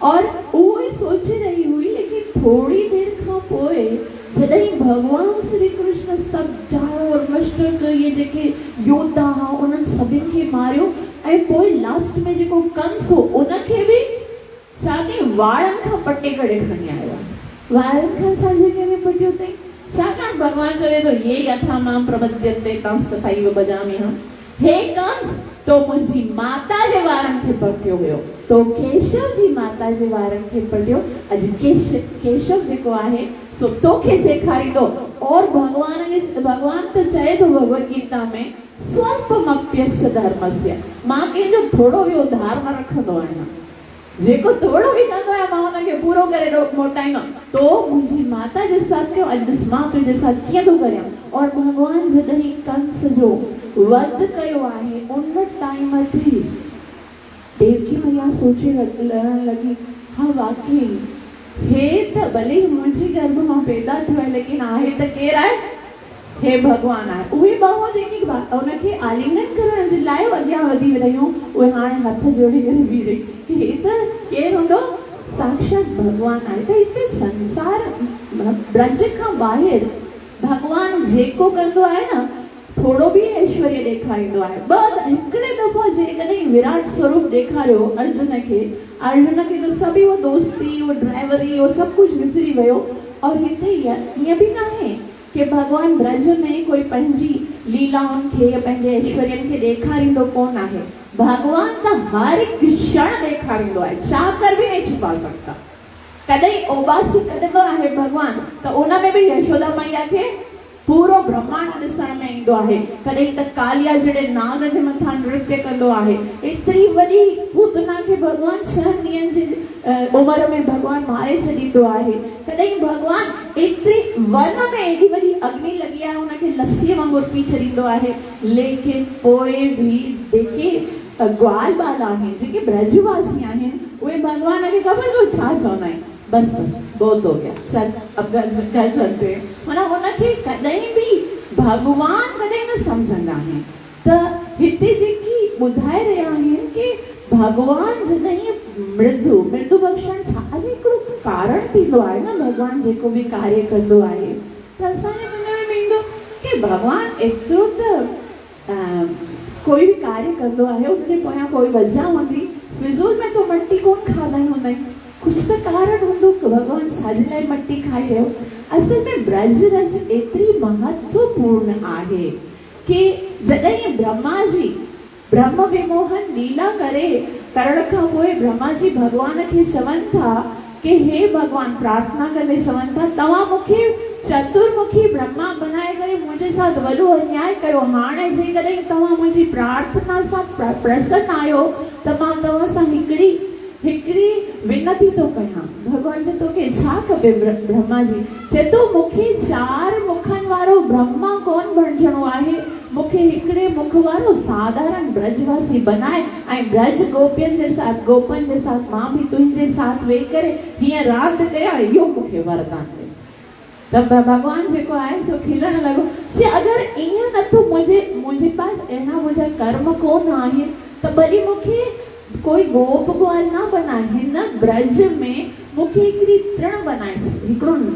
और उहो ई सोचे रही हुई लेकिन थोड़ी देर खां पोइ जॾहिं भगवान श्री कृष्ण सभु और मस्तक ये जेके योद्धा हुआ उन्हनि सभिनि खे मारियो ऐं पोइ लास्ट में जेको कंस हो उनखे बि छा कई वारनि खां पटे करे खणी आयो। वारनि खां छाजे करे पटियो अथई छाकाणि भगवान चवे थो ये यथा मां प्रपद्यन्ते तं तथैव भजाम्यहम्। हे कंस तो मुंहिंजी माता जे वारनि खे पटियो हुयो तो केशव जी माता जे वारनि खे पटियो। अॼु केशव जेको आहे सो तोखे सेखारींदो। और भगवान त चए थो भगवत गीता में स्वल्पमप्यस्य धर्मस्य मां कंहिंजो थोड़ो बि उधार न रखंदो आहियां। जेको थोड़ो बि कंदो आहे मां हुनखे पूरो करे मोटाईंदमि। तो मुंहिंजी माता जे साथ कयो अॼु मां तुंहिंजे साथ कीअं थो करियां। और भगवान जॾहिं कंस जो वध कयो आहे उन टाइम ते देवकी मैया सोचे लड़ण लगी हाँ वाकई हे त भले मुंहिंजी गर्भ मां पैदा थियो आहे लेकिन आहे त केरु आहे हे भगवान आहे। उहे ॿाहूं जेकी उनखे आलिंगन करण जे लाइ अॻियां वधी रहियूं उहे हाणे हथ जोड़े करे बीह रही कि हे त केरु हूंदो साक्षात भगवान आहे। त हिते संसार ब्रज खां ॿाहिरि भगवान जेको कंदो आहे न थोड़ो बि ऐश्वर्य ॾेखारींदो आहे। हिकिड़े दफ़ो जेकॾहिं विराट स्वरूप ॾेखारियो अर्जुन खे त सभी वो दोस्ती वो ड्राइवरी वो सभु कुझु विसरी वियो। और हिते ईअं बि कान्हे कि भगवान ब्रज में कोई पंहिंजी लीलाउनि खे पंहिंजे ऐश्वर्यनि खे ॾेखारींदो कोन आहे। भगवान त हर हिकु क्षण ॾेखारींदो आहे, चाकर भी नहीं छुपा सकता। कॾहिं उबासी कढंदो आहे भगवान त उन में भी यशोदा मैया खे पूरो ब्रह्मांड ॾिसण में ईंदो आहे। कॾहिं त कालिया जहिड़े नाग जे मथां नृत्य कंदो आहे। एतिरी वॾी पूतना खे भगवान 6 ॾींहंनि जी उमिरि में भगवान मारे छॾींदो आहे। कॾहिं भगवान एतिरी वन में एॾी वॾी अग्नि लॻी आहे उनखे लस्सीअ वांगुरु पी छॾींदो आहे। लेकिन पोइ भी जेके ग्वाल बाल आहिनि, जेके ब्रजवासी आहिनि, उहे भगवान खे ख़बर अथव छा चवंदा आहिनि, बस बस बहुत हो गया, चल अब घर चलते हैं। माना उनखे कॾहिं भी भगवान कॾहिं न सम्झंदा आहिनि। त हिते जेकी ॿुधाए रहिया आहिनि कि भगवान जॾहिं मृदु बख़्शण छा जो हिकिड़ो कारण थींदो आहे न, भगवान जेको भी कार्य कंदो आहे त असांजे मन में ईंदो कि भगवान एतिरो त कोई भी कार्य कंदो आहे उनजे पोयां कोई वजह हूंदी। फिज़ूल में तो मट्टी कोन खाधा हूंदा आहिनि, कुछ तो कारण हूंदो कि भगवान छाजे लाइ मट्टी खाई रहियो। असल में ब्रज रज एतिरी महत्वपूर्ण आहे कि जॾहिं ब्रह्मा जी ब्रह्म विमोहन लीला करण खां पोइ ब्रह्मा जी भगवान खे चवनि था कि हे भगवान, प्रार्थना कंदे चवनि था तव्हां मूंखे चतुर्मुखी ब्रह्मा बनाए करे मुंहिंजे साथ वॾो अन्याय कयो। हाणे जेकॾहिं तव्हां मुंहिंजी प्रार्थना सां प्रसन्न आहियो त मां तव्हां सां हिकिड़ी विनती तो कयां। भगवान चए तोखे छा खपे? ब्रह्मा जी चए थो मूंखे 4 मुखनि वारो ब्रह्मा कोन बणजणो आहे, मूंखे हिकिड़े मुख वारो साधारण ब्रजवासी बनाए ऐं ब्रज गोपियनि जे साथ गोपन जे साथ मां भी तुंहिंजे साथ वेही करे हीअं रांदि कयां, इहो मूंखे वरदान दे। त भगवान जेको आहे सो खिलण लॻो, चए अगरि ईअं नथो मुंहिंजे पास अहिड़ा मुंहिंजा कर्म कोन आहिनि त भली मूंखे कोई गोप ग्वाल ना बनाए, हिन ब्रज में मूंखे हिकिड़ी तृण बनाए छॾ,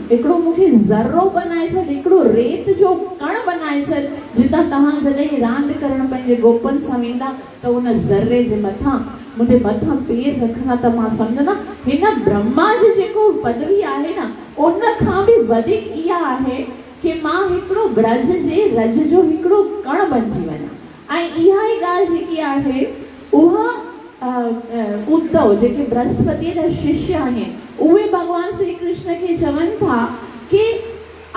हिकिड़ो मूंखे ज़र्रो बनाए छॾ, हिकिड़ो रेत जो कण बनाए छॾ, जितां तव्हां जॾहिं रांदि करण पंहिंजे गोपनि सां वेंदा त उन ज़र्रे जे मथां मुंहिंजे मथां पेर रखंदा त मां सम्झंदा हिन ब्रह्मा जो जेको पदवी आहे न उन खां भी वधीक इहा आहे कि मां हिकिड़ो ब्रज जे रज जो हिकिड़ो कण बणिजी वञा। ऐं इहा ई ॻाल्हि जेकी आहे उहा उद्धव जेके बृहस्पति जा शिष्य आहिनि उहे भगवान श्री कृष्ण खे चवनि था कि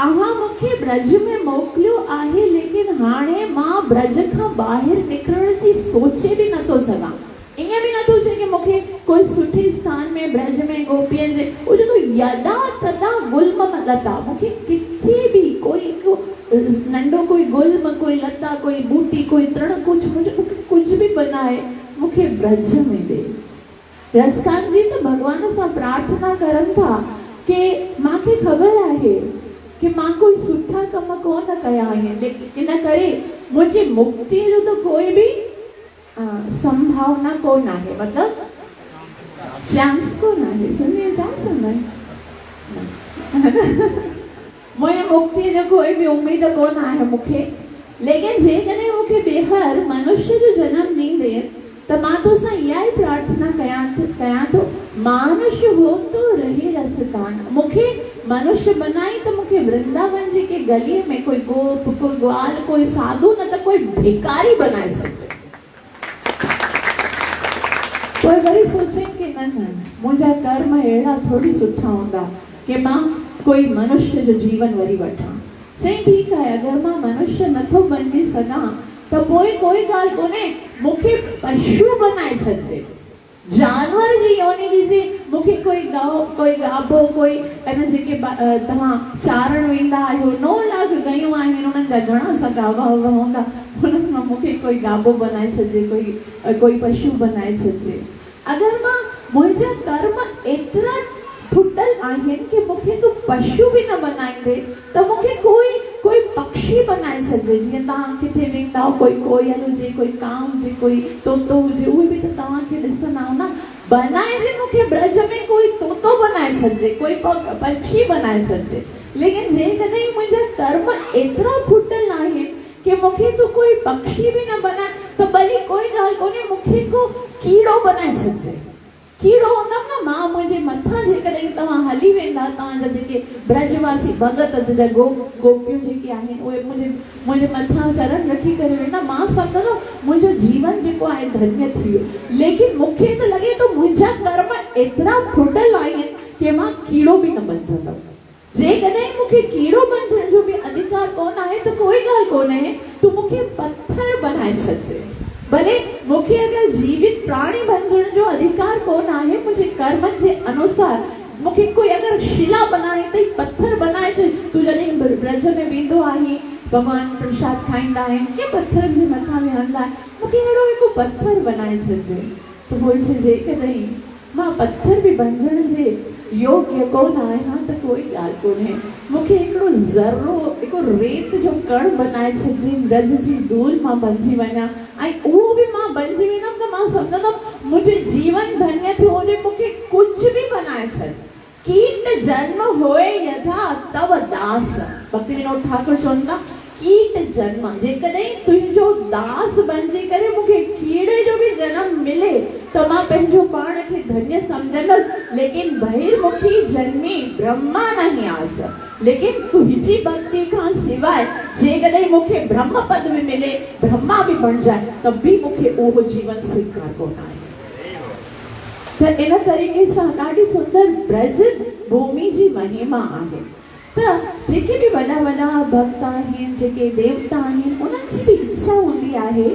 अव्हां मूंखे ब्रज में मोकिलियो आहे, लेकिन हाणे मां ब्रज खां ॿाहिरि निकिरण जी सोचे भी नथो सघां। ईअं भी नथो चए कि मूंखे कोई सुठे स्थान में ब्रज में गोपियनि जे उहो जेको यदा तदा गुल्म लता, मूंखे किथे भी कोई नंढो कोई गुल्म, कोई लता, कोई बूटी, कोई तृण, कुछ भी बनाए मूंखे ब्रज में दे। रसकान जी त भगवान सां प्रार्थना करनि था कि मूंखे ख़बर आहे कि मां कोई सुठा कम कोन कया आहिनि, इन करे मुंहिंजी मुक्ति जो तो कोई भी संभावना कोन आहे, मतलब चांस कोन आहे। सुनिए छा कंदा मुंहिंजी मुक्ति जो कोई भी उम्मीद कोन आहे मूंखे। लेकिन जेकॾहिं मूंखे ॿीहर मनुष्य जो जन्म ॾींदे त मां तोसां इहा ई प्रार्थना कयां थो मानुष्य हो तो रहे रसकान। मूंखे मनुष्य बनाई त मूंखे वृंदावन जी के गलीअ में कोई गोप, कोई ग्वाल, कोई साधु, न त कोई भिकारी बनाए छॾिजे। कोई वरी सोचे कि न मुंहिंजा कर्म अहिड़ा थोड़ी सुठा हूंदा कि मां कोई मनुष्य जो जीवन वरी वठां। चई ठीकु आहे, अगरि मां मनुष्य नथो बणिजी सघां त पोइ कोई ॻाल्हि कोन्हे, मूंखे पशु बनाए छॾिजे, जानवर जी योनि ॾिजे। मूंखे कोई गौ, कोई गाबो, कोई इन जेके तव्हां चारण वेंदा आहियो 9 लाख गयूं आहिनि, उन्हनि जा घणा सा गाबा हूंदा, उन्हनि मां मूंखे कोई गाबो बनाए छॾिजे, कोई पशु बनाए छॾिजे। अगरि मां मुंहिंजा कर्म एतिरा फुटल आहिनि कि मूंखे तूं पशु भी न बनाईंदे त मूंखे कोई पक्षी बनाए छॾिजे। जीअं तव्हां किथे वेंदा हो, कोई कोयल हुजे, कोई कांव हुजे, कोई तोतो हुजे, उहे भी त तव्हांखे ॾिसंदा हो न। बनाए जे मूंखे ब्रज में कोई तोतो बनाए छॾिजे, कोई पक्षी बनाए छॾिजे। लेकिन जेकॾहिं मुंहिंजा कर्म एतिरा फुटल आहिनि कि मूंखे तूं कोई पक्षी भी न बनाए त भली कोई ॻाल्हि कोन्हे, मूंखे को कीड़ो बनाए छॾिजे। कीड़ो हूंदमि न मां मुंहिंजे मथां जेकॾहिं तव्हां हली वेंदा तव्हांजा जेके ब्रजवासी भगत गोपियूं जेके आहिनि उहे मुंहिंजे मथां चरण रखी करे वेंदा मां सम्झंदो मुंहिंजो जीवन जेको आहे धन्य थी वियो। लेकिन मूंखे त लॻे थो मुंहिंजा कर्म एतिरा खुटल आहिनि कि मां कीड़ो बि न बणजंदमि। जेकॾहिं मूंखे कीड़ो बणजण जो बि अधिकार कोन आहे त कोई ॻाल्हि कोन्हे, तूं मूंखे पत्थर बनाए छॾिजे। भले मूंखे अगरि जीवित प्राणी बणजण जो अधिकार कोन आहे, मुंहिंजे कर्मनि जे अनुसार मूंखे कोई अगरि शिला बनाइणी अथई पत्थर बनाए छॾ। तूं जॾहिं ब्रज में वेंदो आहीं भॻवान प्रसाद खाईंदा आहिनि के पत्थरनि जे मथां विहंदा आहिनि, मूंखे अहिड़ो हिकु पत्थर बनाए छॾिजे। त बोल से जेकॾहिं मां पत्थर बि बणजण जे योग्य कोन आहियां त कोई ॻाल्हि कोन्हे, मूंखे हिकिड़ो ज़रो हिकु रेत जो कण बनाए छॾिजे, ब्रज जी धूल मां बणिजी वञा ऐं उहो बि मां बणिजी वेंदमि त मां सम्झंदमि मुंहिंजो जीवन धन्य थियो हुजे। मूंखे कुझु बि बनाए छॾ। कीट जन्म होए यथा तव दास, भक्ति विनोद ठाकुर चवनि था कीट जन्म, जेकॾहिं तुंहिंजो दास बणिजी करे मूंखे कीड़े जो बि जनम मिले त मां पंहिंजो पाण खे धन्य सम्झंदसि। लेकिन बहिर्मुखी जन्मी ब्रह्मा नहीं आस, लेकिन तुंहिंजी भक्ति खां सवाइ जेकॾहिं मूंखे ब्रह्म पद बि मिले ब्रह्मा बि बणिजाए त बि मूंखे उहो जीवन स्वीकार कोन आहे। त इन तरीक़े सां ॾाढी सुंदर ब्रज भूमि जी महिमा आहे। त जेके बि वॾा वॾा भक्त आहिनि जेके देवता आहिनि उन्हनि जी बि इच्छा हूंदी आहे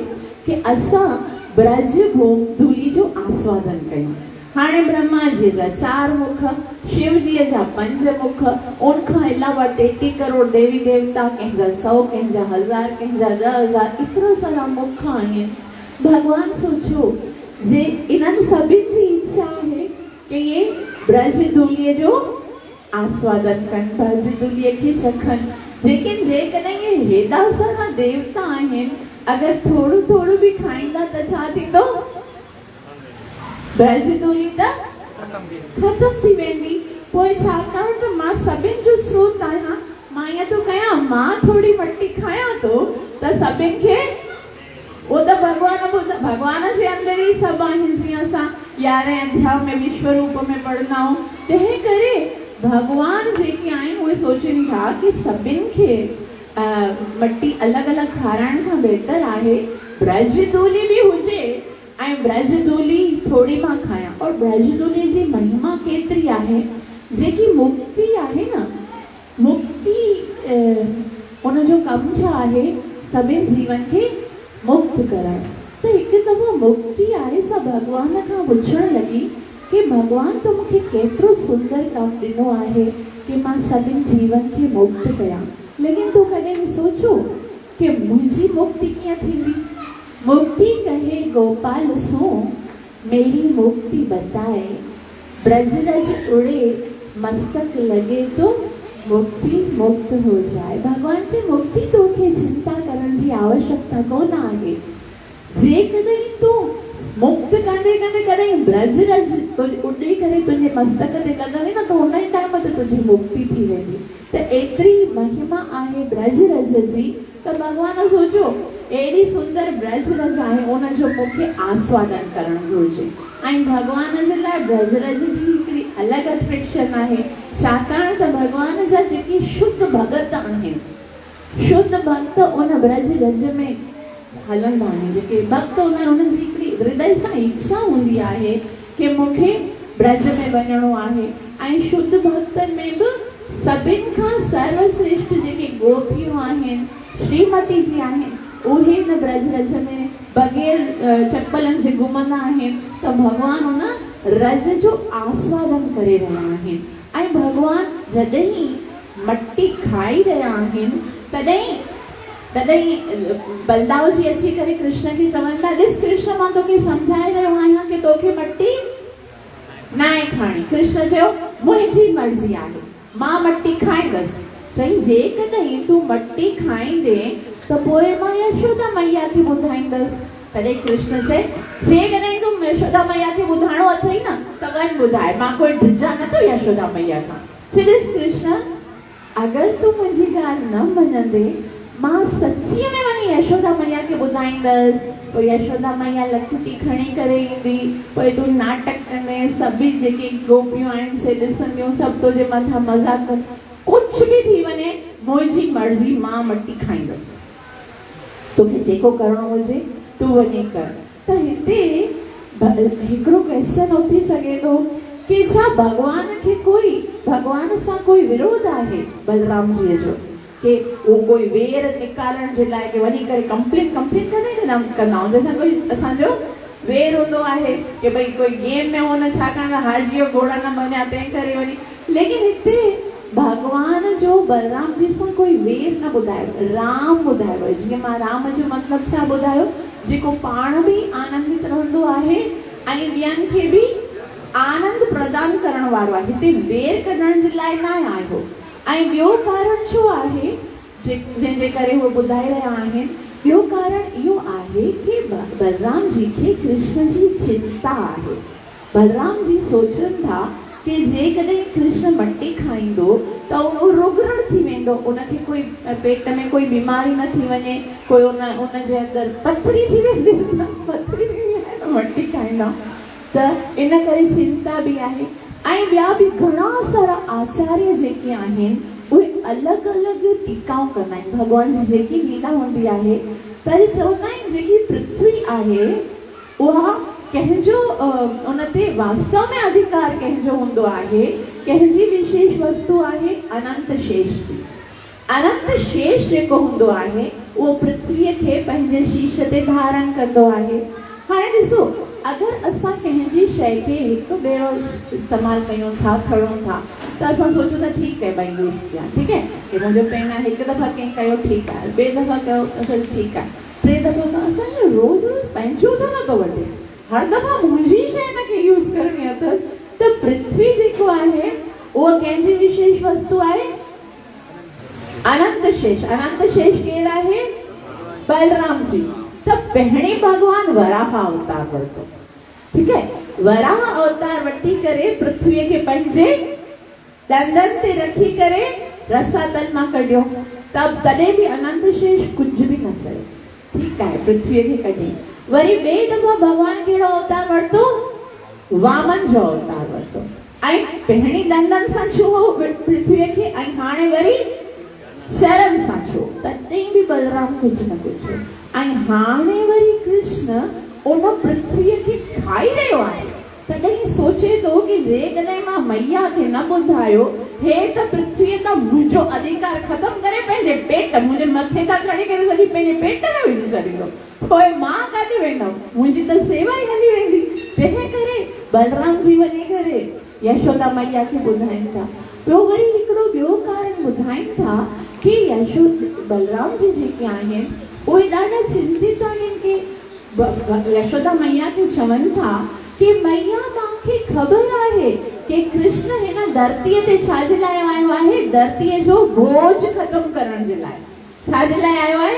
कि असां ब्रज धूली जो आस्वादन कयूं। हाणे ब्रह्मा जी जा 4 मुख, शिव जी जा 5 मुख, उनखां अलावा 33 करोड़ देवी देवता, कंहिंजा 100, कंहिंजा 1000, कंहिंजा 10,000, एतिरा सारा मुख आहिनि। भगवान सोचो जे इन्हनि सभिनि जी इच्छा आहे कि ये ब्रज धूलीअ जो आस्वादन कनि, ब्रज धूलीअ खे चखनि। लेकिन जेकॾहिं ये हेॾा सारा देवता आहिनि अगरि थोरो थोरो बि खाईंदा त छा थींदो? ब्रज धूली त ख़तम थी वेंदी। पोइ छाकाणि त मां सभिनि जो स्रोत आहियां, मां ईअं थो कयां मां थोरी मटी खायां थो त सभिनि खे वो तो भगवान जे अंदर ही सब आहिनि। जीअं असां 11वें अध्याय में विश्व रूप में पढ़ंदा आहियूं, तंहिं करे भगवान जेके आहिनि उहे सोचनि था कि सभिनि खे मटी अलॻि अलॻि खाराइण खां बहितर आहे ब्रज धूली बि हुजे ऐं ब्रज धूली थोरी मां खायां। और ब्रज धूली जी महिमा केतिरी आहे, जेकी मुक्ति आहे न, मुक्ति उनजो कमु छा आहे? सभिनि जीवन खे मुक्त करण। त हिकु दफ़ो मुक्ति आहे सा भगवान खां पुछण लॻी कि भगवान तो मूंखे केतिरो सुंदर कमु ॾिनो आहे कि मां सभिनि जीवन खे मुक्त कयां। लेकिन तूं कॾहिं बि सोचो कि मुंहिंजी मुक्ति कीअं थींदी? मुक्ति कहे गोपाल सो मेरी मुक्ति बताए, ब्रज रज उड़े मस्तक लगे तो मुक्ति मुक्त हो जाए। भगवान जी मुक्ति तोखे चिंता करण जी आवश्यकता कोन आहे। जेकॾहिं तूं मुक्त कंदे कंदे कॾहिं ब्रज रज उॾी करे तुंहिंजे मस्तक ते लॻंदी न त उन ई टाइम ते तुंहिंजी मुक्ति थी वेंदी। त एतिरी महिमा आहे ब्रज रज जी त भगवान सोचो एॾी सुंदर ब्रज रज आहे उनजो मूंखे आस्वादन करणु घुरिजे। ऐं भगवान जे लाइ ब्रज रज जी हिकिड़ी अलॻि अट्रैक्शन आहे, छाकाणि त भगवान जा जेके शुद्ध भगत आहिनि, शुद्ध भक्त उन ब्रज रज में हलंदा आहिनि। जेके भक्त हूंदा आहिनि उन्हनि जी हिकिड़ी हृदय सां इच्छा हूंदी आहे कि मूंखे ब्रज में वञिणो आहे। ऐं शुद्ध भक्तनि में बि सभिनि खां सर्वश्रेष्ठ जेके गोपियूं आहिनि, श्रीमती जी आहिनि, उहे न ब्रज रज में बग़ैर चप्पलनि जे घुमंदा आहिनि। त भगवान उन रज जो आस्वादन करे रहिया आहिनि। ऐं भगवान जॾहिं मटी खाई रहिया आहिनि तॾहिं बलदाव जी अची करे कृष्ण खे चवनि था, ॾिस कृष्ण मां तोखे सम्झाए रहियो आहियां कि तोखे मटी न आहे खाणी। कृष्ण चयो मुंहिंजी मर्ज़ी आहे, मां मटी खाईंदसि। चई जेकॾहिं तूं मटी खाईंदे त पोइ मां यशोदा मैया खे ॿुधाईंदसि। तॾहिं कृष्ण चए जेकॾहिं तूं यशोदा मैया खे ॿुधाइणो अथई न त वञ ॿुधाए, मां कोई ड्रिजा नथो यशोदा मैया खां। ॾिस कृष्ण अगरि तूं मुंहिंजी ॻाल्हि न मञंदे मां सच्चीअ में वञी यशोदा मैया खे ॿुधाईंदसि, पोइ यशोदा मैया लखुटी खणी करे ईंदी, पोइ तूं नाटक कंदे सभी जेके गोपियूं आहिनि से ॾिसंदियूं, सभु तुंहिंजे मथां मज़ाक कनि, कुझु बि थी वञे मुंहिंजी मर्ज़ी, मां मटी खाईंदसि, तोखे जेको करिणो हुजे तूं वञी कर। त हिते हिकिड़ो क्वेश्चन उथी सघे थो कि छा भगवान सां कोई विरोध आहे बलराम जीअ जो, कि वो कोई वेर निकालण जे लाइ कि वञी करे कंप्लेंट कंदा आहियूं, जैसा कोई असांजो वेर हूंदो आहे कि भई कोई गेम में हो न छाकाणि हारजी वियो, घोड़ा न मञिया तंहिं करे वञी, लेकिन हिते भगवान जो बलराम जी सां कोई वेर न ॿुधायो, राम ॿुधायो। जीअं मां राम जो मतिलबु छा ॿुधायो, जेको पाण बि आनंदित रहंदो आहे ऐं ॿियनि खे बि आनंद प्रदान करण वारो आहे, हिते वेर कढण जे लाइ न आयो। ऐं ॿियो कारण छो आहे जंहिंजे करे उहे ॿुधाए रहिया आहिनि, ॿियो कारण इहो आहे कि बलराम जी खे कृष्ण जी चिंता आहे। बलराम जी सोचनि था कि जेकॾहिं कृष्ण मटी खाईंदो त उहो रुगड़ थी वेंदो, उनखे कोई पेट में कोई बीमारी न थी वञे, कोई उनजे अंदरि पथरी थी वेंदी, पथरी थी वेंदी मटी खाईंदा, त इन करे चिंता बि आहे। ऐं ॿिया बि घणा सारा आचार्य जेके आहिनि उहे अलॻि अलॻि टीकाऊं कंदा आहिनि, भॻवान जी जेकी लीला हूंदी आहे त चवंदा आहिनि जेकी पृथ्वी आहे उहा कंहिंजो उन ते वास्तव में अधिकार कंहिंजो हूंदो आहे, कंहिंजी विशेष वस्तु आहे अनंत शेष जी। अनंत शेष जेको हूंदो आहे उहो पृथ्वीअ खे पंहिंजे शीश ते धारण कंदो आहे। हाणे ॾिसो, अगरि असां कंहिंजी शइ खे हिकु भेरो इस्तेमालु कयूं था, खणूं था, त असां सोचूं था ठीकु आहे भई यूज़ कयां, ठीकु आहे, कि मुंहिंजो पेन आहे, हिकु दफ़ा कंहिं कयो ठीकु आहे, ॿिए दफ़ा कयो त ठीकु आहे, टे दफ़ा त असांजो रोज़ पंहिंजो छो नथो वठे, हर दफ़ा मुंहिंजी शइ हिनखे यूज़ करणी अथसि। त पृथ्वी जेको आहे उहा कंहिंजी विशेष वस्तु आहे अनंत शेष। अनंत शेष केरु आहे? बलराम जी। त पहिरीं भगवान वराह अवतार वरितो, ठीकु आहे, वराह अवतार वठी करे पृथ्वीअ खे पंहिंजे ॾंदनि ते रखी करे रसातल मां कढियो, तॾहिं बि अनंत शेष कुझु बि न चयो, ठीकु आहे, पृथ्वीअ खे कढी। वरी ॿिए दफ़ा भगवान कहिड़ो अवतार वरितो? वामन जो अवतार वरितो, ऐं पहिरीं ॾंदनि सां छुओ पृथ्वीअ खे, ऐं हाणे वरी शरण सां छुओ, तॾहिं बि बलराम कुझु न पुछियो। ऐं हाणे वरी कृष्ण उन पृथ्वीअ खे खाई रहियो आहे, तॾहिं सोचे थो कि जेकॾहिं मां मैया खे न ॿुधायो, हे त पृथ्वीअ तां मुंहिंजो अधिकार ख़तमु करे पंहिंजे पेट, मुंहिंजे मथे तां खणी करे सॼी पंहिंजे पेट में विझी छॾींदो, पोइ मां काॾे वेंदमि, मुंहिंजी त सेवा ई हली वेंदी। तंहिं करे बलराम जी वञी करे यशोदा मैया खे ॿुधाइनि था। ॿियो वरी हिकिड़ो ॿियो कारण ॿुधाइनि था कि बलराम जी जेके आहिनि उहे ॾाढा चिंतित आहिनि कि यशोदा मैया खे चवनि था कि मैया मूंखे ख़बर आहे कि कृष्ण हिन धरतीअ ते छा जे लाइ आयो आहे? धरतीअ जो बोझ ख़तमु करण जे लाइ। छा जे लाइ आयो आहे?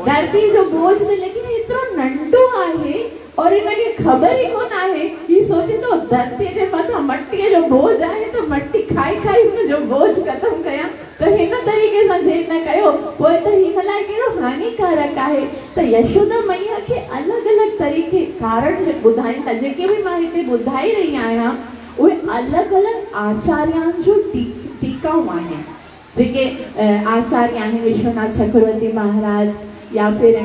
धरती जो बोझ। लेकिन एतिरो नंढो आहे और इनखे ख़बर ई कोन आहे, ही सोचे थो धरतीअ जे मथां मटीअ जो बोझ आहे त मटी खाई खाई हुनजो बोझ ख़तमु कयां, त हिन तरीक़े सां जे न कयो पोइ त हिन लाइ कहिड़ो हानिकारक आहे। त यशोदा मैया खे अलॻि अलॻि तरीक़े कारण ॿुधाइनि था, जेके बि मां हिते ॿुधाई रही आहियां उहे अलॻि अलॻि आचार्यनि जो टीकाऊं आहिनि। जेके आचार्य आहिनि विश्वनाथ चक्रवर्ती महाराज, या फिर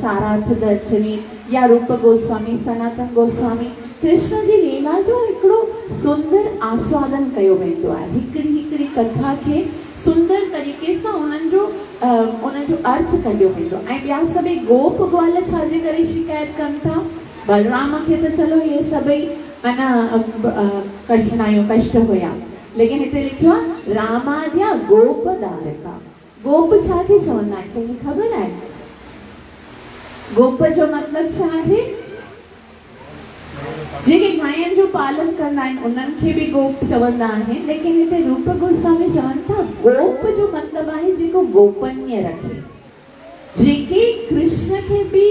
सारार्थ दर्शनी, या रूप गोस्वामी, सनातन गोस्वामी, कृष्ण जी लीला जो हिकिड़ो सुंदर आस्वादन कयो वेंदो आहे। हिकिड़ी हिकिड़ी कथा खे सुंदर तरीक़े सां उनजो अर्थ कढियो वेंदो। ऐं ॿिया सभई गोप ग्वाल छाजे करे शिकायत कनि था? बलराम खे त चलो इहे सभई कठिनाइयूं कष्ट हुया, लेकिन हिते लिखियो आहे रामाद्या गोप धारका। गोप छाखे चवंदा आहिनि? कंहिंखे ख़बर आहे? गोप जो मतिलबु छा आहे? जेके गायनि जो पालन कंदा आहिनि उन्हनि खे बि गोप चवंदा आहिनि, लेकिन हिते रूप गोस्वामी चवनि था गोप जो मतिलबु आहे जेको गोपनीय रखे, जेके कृष्ण खे बि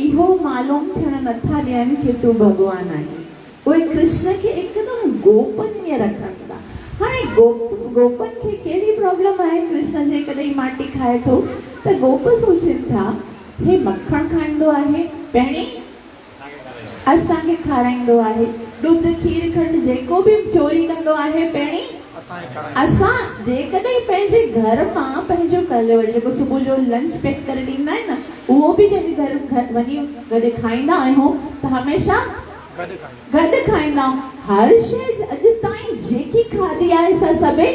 इहो मालूम थियण नथा ॾियनि कि तूं भॻवान आहीं, उहे कृष्ण खे हिकदमि गोपनीय रखनि था। हाणे गोपन खे कहिड़ी प्रॉब्लम आहे? कृष्ण जे कॾहिं माटी खाए थो त गोप सोचनि था हे मखण खाईंदो आहे, पहिरीं असांखे खाराईंदो आहे, ॾुध खीर खंड जेको बि चोरी कंदो आहे पहिरीं असां जेकॾहिं पंहिंजे घर मां पंहिंजो कल्ह जेको सुबुह जो लंच पैक करे ॾींदा आहिनि न, उहो बि जॾहिं घर वञी गॾु खाईंदा आहियूं त हमेशह गॾु खाईंदा आहियूं। हर शइ अॼु ताईं जेकी खाधी आहे असां सभई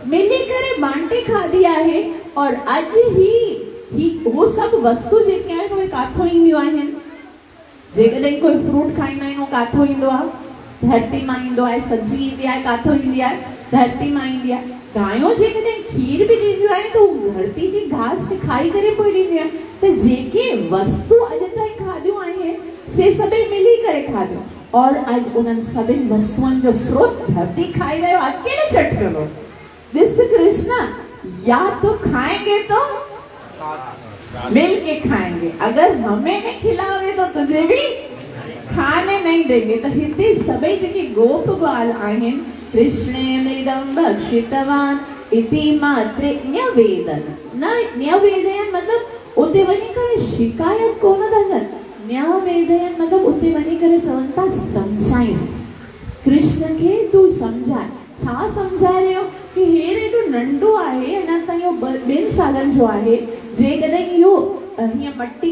मिली करे बांटे खाधी आहे। और अॼु ही उहो सभु वस्तु जेके आहिनि उहे काथों ईंदियूं आहिनि? जेकॾहिं कोई फ्रूट खाईंदा आहियूं काथों ईंदो आहे? धरती मां ईंदो आहे। सब्जी ईंदी आहे काथों ईंदी आहे? धरती मां ईंदी आहे। गांयूं जेकॾहिं खीर बि ॾींदियूं आहिनि त उहो धरती जी घास खे खाई करे पोइ ॾींदियूं आहिनि। त जेके वस्तु अॼु ताईं खाधियूं आहिनि से सभई मिली करे खाधियूं, और अॼु उन्हनि सभिनि वस्तुअनि जो स्रोत धरती खाई रहियो अकेले चटकलो। ॾिस कृष्ण, या तो खाएंगे तो मिल के खाएंगे, अगर हमें नहीं खिलाओगे तो तुझे भी खाने नहीं देंगे। तो हिते सभई जेके गोप ग्वाल आहिनि, कृष्णेमिदं भक्षितवान इति मात्रे न्यवेदन। न न्यवेदन मतलब उते वञी करे शिकायत कोन था कनि, न्यवेदन मतलब उते वञी करे चवनि था समझाइस। कृष्ण खे तूं सम्झाए। छा सम्झाए रहियो? कि हेर एॾो नंढो आहे, अञा ताईं इहो 2 सालनि जो आहे, जेकॾहिं इहो हीअं मटी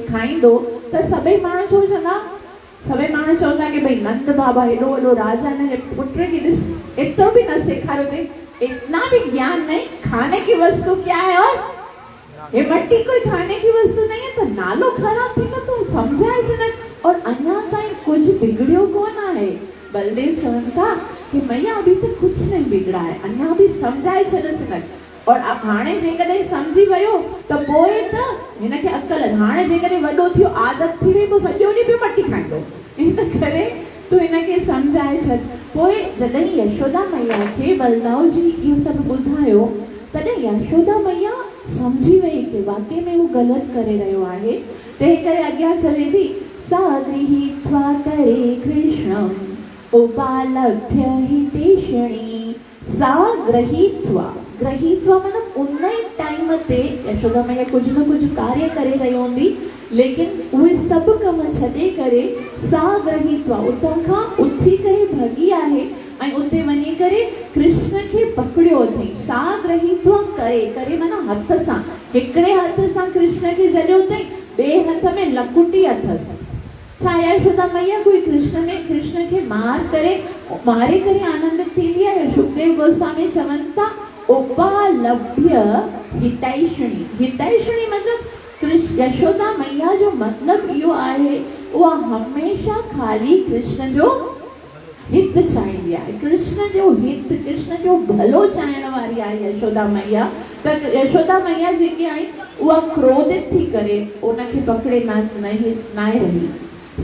खाईंदो त सभई माण्हू छो चवंदा? सभई माण्हू चवंदा कि भई नंद बाबा हेॾो वॾो राजा, हिन जे पुट खे ॾिस एतिरो बि न सेखारियो अथई, इतना भी ज्ञान नहीं, खाने की वस्तु क्या है और ये मट्टी कोई खाने की वस्तु नहीं है, तो नालो खराब थी तो तुम समझाए सनत। और अञा ताईं कुछ बिगड़ियो कोन आहे। बलदेव चवनि था कि मैया अभी तक कुछ नहीं बिगड़ा है, अञा भी समझाए छॾसि। और हाणे जेकॾहिं सम्झी वियो त पोइ त हिनखे अकल, हाणे जेकॾहिं वॾो थियो आदत थी वई पोइ सॼो ॾींहुं बि मटी खाईंदो, इन करे तूं हिनखे सम्झाए छॾ। पोइ जॾहिं यशोदा मैया खे बलदाव जी इहो सभु ॿुधायो, तॾहिं यशोदा मैया सम्झी वई कि वाकई में उहो ग़लति करे रहियो आहे। तंहिं करे अॻियां चवे थी, सा गृहीत्वा करे कृष्णं उपालभ्य हितेषणी। सा गृहीत्वा, गृहीत्वा मतलब उन ई टाइम ते यशोदा मैया कुझु न कुझु कार्य करे रही हूंदी, लेकिन उहे सभु कम छॾे करे सा गृहीत्वा उतां खां उथी करे भॻी आहे ऐं उते वञी करे कृष्ण खे पकड़ियो अथई। सा गृहीत्वा करे, करे माना हथ सां, हिकिड़े हथ सां कृष्ण खे जॾियो अथई, ॿिए हथ में लकुटी अथसि। छा यशोदा मैया कोई कृष्ण खे मारे करे आनंदित थींदी आहे? सुखदेव गोस्वामी चवनि था उपालभ्य हितैषणी। हितैषणी मतलब यशोदा मैया जो मतलब इहो आहे, उहा हमेशा खाली कृष्ण जो हित चाहींदी आहे, कृष्ण जो हित, कृष्ण जो भलो चाहिण वारी आहे यशोदा मैया। त यशोदा मैया जेकी आहे उहा क्रोधित थी करे उनखे पकड़े न रही।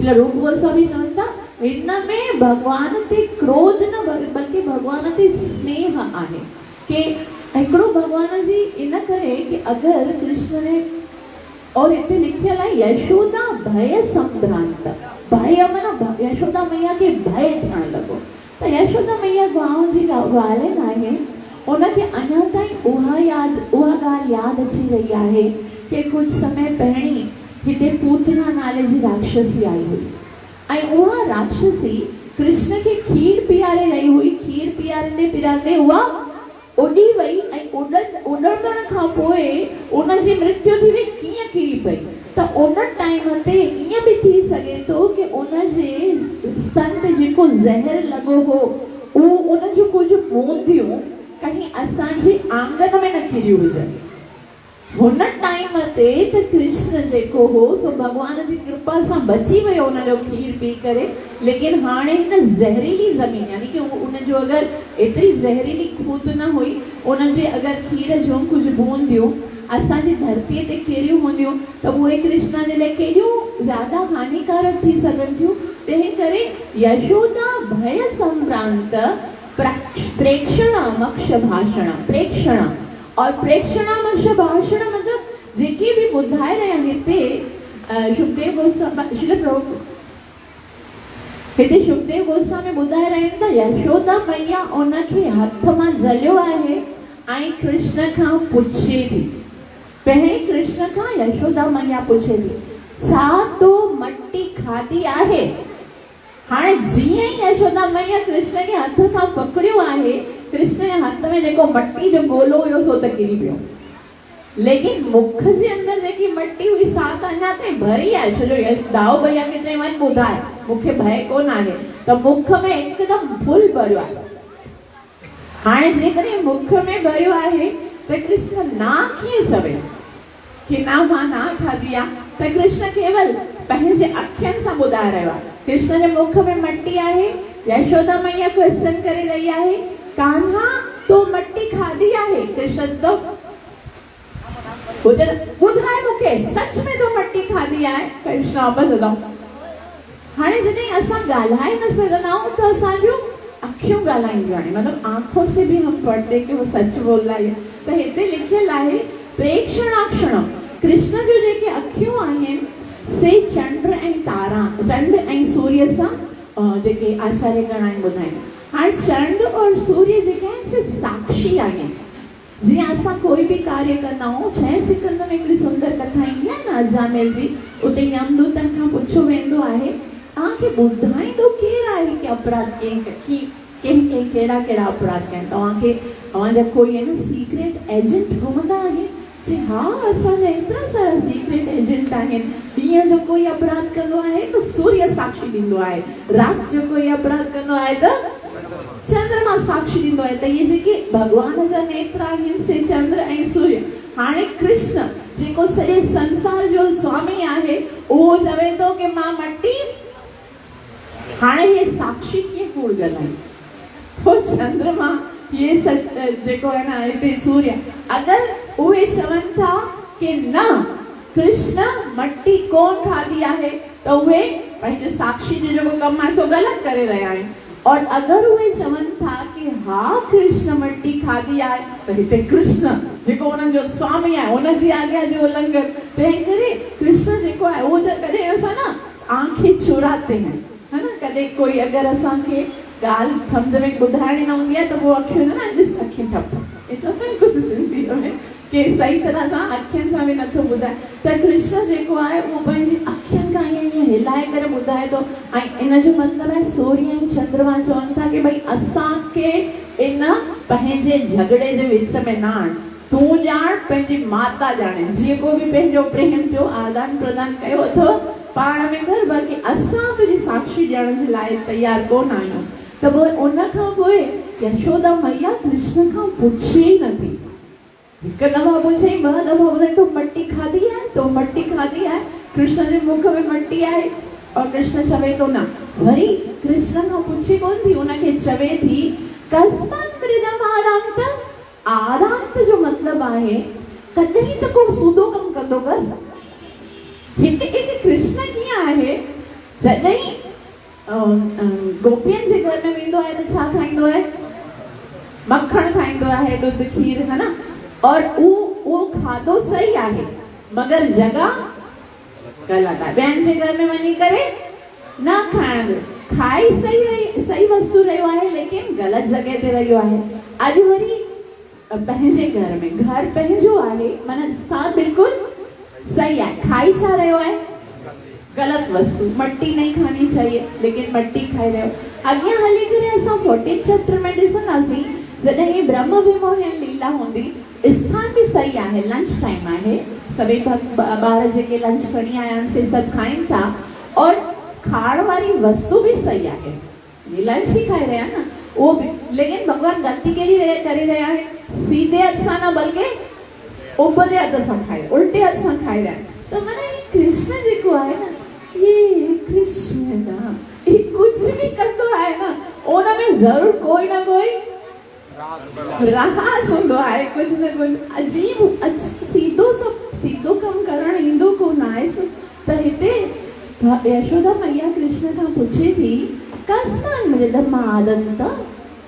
रूप गोस्वामी चवनि था हिन में भगवान ते क्रोध न बल्कि भगवान ते स्नेह आहे, कि हिकिड़ो भगवान जी इन करे कि अगर कृष्ण ने, और हिते लिखियल आहे यशोदा भय संभ्रांत। भय माना यशोदा मैया खे भय थियण लॻो। त यशोदा मैया गांव जी ॻाल्हि आहे, उनखे अञा ताईं उहा ॻाल्हि यादि अची रही आहे कि कुझु समय पहिरीं हिते पूतना नाले जी राक्षसी आई हुई ऐं उहा राक्षसी कृष्ण खे खीर पीआरे रही हुई। खीर पीआरंदे उहा उॾी वई ऐं उॾण खां पोइ उनजी मृत्यु थी वई। कीअं किरी पई? त उन टाइम ते ईअं बि थी सघे थो कि उनजे स्तन ते जेको ज़हर लॻो हो उहो उनजो कुझु बूंदियूं कहीं असांजे आंगन में न किरियूं हुजनि। हुन टाइम ते त कृष्ण जेको हो सो भगवान जी कृपा सां बची वियो उनजो खीर पी करे, लेकिन हाणे हिन ज़हरीली ज़मीन, यानी कि उनजो अगरि एतिरी ज़हरीली खूत न हुई, उनजे अगरि खीर जूं कुझु बूंदियूं असांजी धरतीअ ते किरियूं हूंदियूं त उहे कृष्ण जे लाइ केॾियूं ज़्यादा हानिकारक थी सघनि थियूं। तंहिं करे यशोदा भय संभ्रांत प्रेक्षणामक्ष भाषण, प्रेक्षण और प्रेक्षणामक्ष भाषण मतलब जेके भी ॿुधाए रहिया हिते सुखदेव गोस्वामी ॿुधाए रहिया आहिनि त यशोदा मैया उनखे हथ मां जलियो आहे ऐं कृष्ण खां पुछे थी पहिरीं कृष्ण खां यशोदा मैया पुछे थी छा तो मट्टी खाधी आहे। हाणे जीअं ई यशोदा मैया कृष्ण खे हथ खां पकड़ियो आहे, कृष्ण जे हथ में जेको मट्टी जो गोलो हुयो सो त किरी पियो, लेकिन मुख जे अंदर जेकी मट्टी हुई सा त अञा ताईं भरी आहे। छो जो दाऊ भैया खे चई वञ ॿुधाए, मूंखे भय कोन आहे, त मुख में हिकदमि फुल भरियो आहे। हाणे जेकॾहिं मुख में भरियो आहे त कृष्ण ना कीअं चवे कि ना मां ना खाधी आहे, त कृष्ण केवल पंहिंजे अखियुनि सां ॿुधाए रहियो आहे। कृष्ण जे मुख में मट्टी आहे, यशोदा मैया क्वेश्चन करे रही आहे कान्हा तो मट्टी खाधी आहे। कृष्ण तो ॿुधाए मूंखे सच में तो मट्टी खाधी आहे। कृष्ण वापसि ॿुधाऊं। हाणे जॾहिं असां ॻाल्हाए न सघंदा आहियूं त असांजूं अखियूं ॻाल्हाईंदियूं आहिनि, मतिलबु आंखों से भी हम पढ़ते कि वो सच बोल रहा है। त हिते लिखियल आहे प्रेक्षणाक्षणम, कृष्ण जो जेके अखियूं आहिनि से चंड ऐं तारा, चंड ऐं सूर्य सां जेके आचार्य गण आहिनि ॿुधाइनि। हाणे चंड और सूर्य जेके आहिनि से साक्षी आहिनि। जीअं असां कोई बि कार्य कंदा आहियूं, 6 सेकंड में हिकिड़ी सुंदर कथा ईंदी आहे न अजामेल जी, उते यमदूतनि खां पुछो वेंदो आहे तव्हांखे ॿुधाईंदो केरु आहे कि अपराध कंहिं कहिड़ा कहिड़ा अपराध कया। तव्हांखे तव्हांजा कोई आहे न सीक्रेट एजेंट घुमंदा आहिनि? जी हा, असांजा एतिरा सारा सीक्रेट एजेंट आहिनि। ॾींहं जो कोई अपराध कंदो आहे त सूर्य साक्षी ॾींदो आहे, राति जो कोई अपराध कंदो आहे त चंद्रमा साक्षी ॾींदो आहे। त इहे जेके भॻवान जा नेत्र आहिनि से चंद्र ऐं सूर्य। हाणे कृष्ण जेको सॼे संसार जो स्वामी आहे उहो चवे थो कि मां मट्टी। हाणे हे साक्षी कीअं कूड़ ॻाल्हाई? पोइ चंद्रमा ये जेको आहे न हिते सूर्य, अगरि उहे चवनि था कि न कृष्ण मट्टी कोन खाधी आहे त उहे पंहिंजो साक्षी जो जेको कमु आहे सो ग़लति करे रहिया आहिनि। और अगरि उहे चवनि था कि हा कृष्ण मट्टी खाधी आहे त हिते कृष्ण जेको उन्हनि जो स्वामी आहे उनजी आज्ञा जो उल्लंघन। तंहिं करे कृष्ण जेको आहे उहो कॾहिं असां न आंखें चुराते हैं, है न। कॾहिं कोई अगरि असांखे ॻाल्हि सम्झ में ॿुधाइणी न हूंदी आहे त पोइ अखियूं न ॾिस अखियूं ठप, एतिरो त कुझु सिंधीअ में कि सही तरह सां अखियुनि सां बि नथो ॿुधाए। त कृष्ण जेको आहे उहो पंहिंजी अखियुनि खां ईअं हिलाए करे ॿुधाए थो। ऐं इन जो मतिलबु आहे सूर्य ऐं चंद्रमा चवनि था कि भई असांखे इन पंहिंजे झगड़े जे विच में न आण, तूं ॼाण पंहिंजी माता ॼाणे। जीअं को बि पंहिंजो प्रेम जो आदान प्रदान कयो अथव पाण में कर, बाक़ी असां तुंहिंजी साक्षी ॾियण जे लाइ तयारु कोन आहियूं। त पोइ उन खां पोइ यशोदा मैया कृष्ण खां पुछे ई नथी। हिकु दफ़ा पुछे, ॿ दफ़ा ॿुधाए तो मट्टी खाधी आहे, तो मट्टी खाधी आहे। कृष्ण जे मुख में मट्टी आहे और कृष्ण चवे थो न। वरी कृष्ण खां पुछे कोन थी, उनखे चवे थी कस्मात् मृदम आदांत। आदांत जो मतिलबु आहे कॾहिं त को सूदो कमु कंदो कर। हिते कृष्ण कीअं आहे, जॾहिं गोपियुनि जे घर में वेंदो आहे त छा खाईंदो आहे? मक्खण खाईंदो आहे, ॾुध खीर, है न। और उहो खाधो सही आहे मगर जगह ग़लति आहे। ॿियनि जे घर में वञी करे न खाइण, खाई सही वस्तु रहियो आहे लेकिन ग़लति जॻह ते रहियो आहे। अॼु वरी पंहिंजे घर में, घर पंहिंजो आहे माना स्थान बिल्कुलु सही आहे, खाई छा रहियो आहे? गलत वस्तु। मट्टी नहीं खानी चाहिए लेकिन मट्टी खाई रहे हो। अॻियां हली करे असां 14 चैप्टर में ॾिसंदासीं जॾहिं ब्रह्म विमोहन लीला हूंदी, स्थान भी सही आहे, लंच टाइम आहे, सभई ॿार जेके लंच खणी आया आहिनि से सभु खाइनि था और खाइण वारी वस्तु भी सही आहे, ये लंच ही खाई रहिया न उहो भी। लेकिन भगवान ग़लती कहिड़ी करे रहिया आहिनि? सीधे हथ सां न बल्कि उबते हथ सां खाए, उल्टे हथ सां खाई रहिया आहिनि। त माना ये कृष्ण जेको आहे न, ये कृष्ण ना ये कुछ भी कंदो आहे न उनमें ज़रूर कोई ना कोई राज हूंदो आहे, कुछ न कुछ अजीब सीधो कमु करणु ईंदो कोन आहे। त हिते यशोदा मैया कृष्ण खां पुछे थी कस्मात् मृदम आदंत,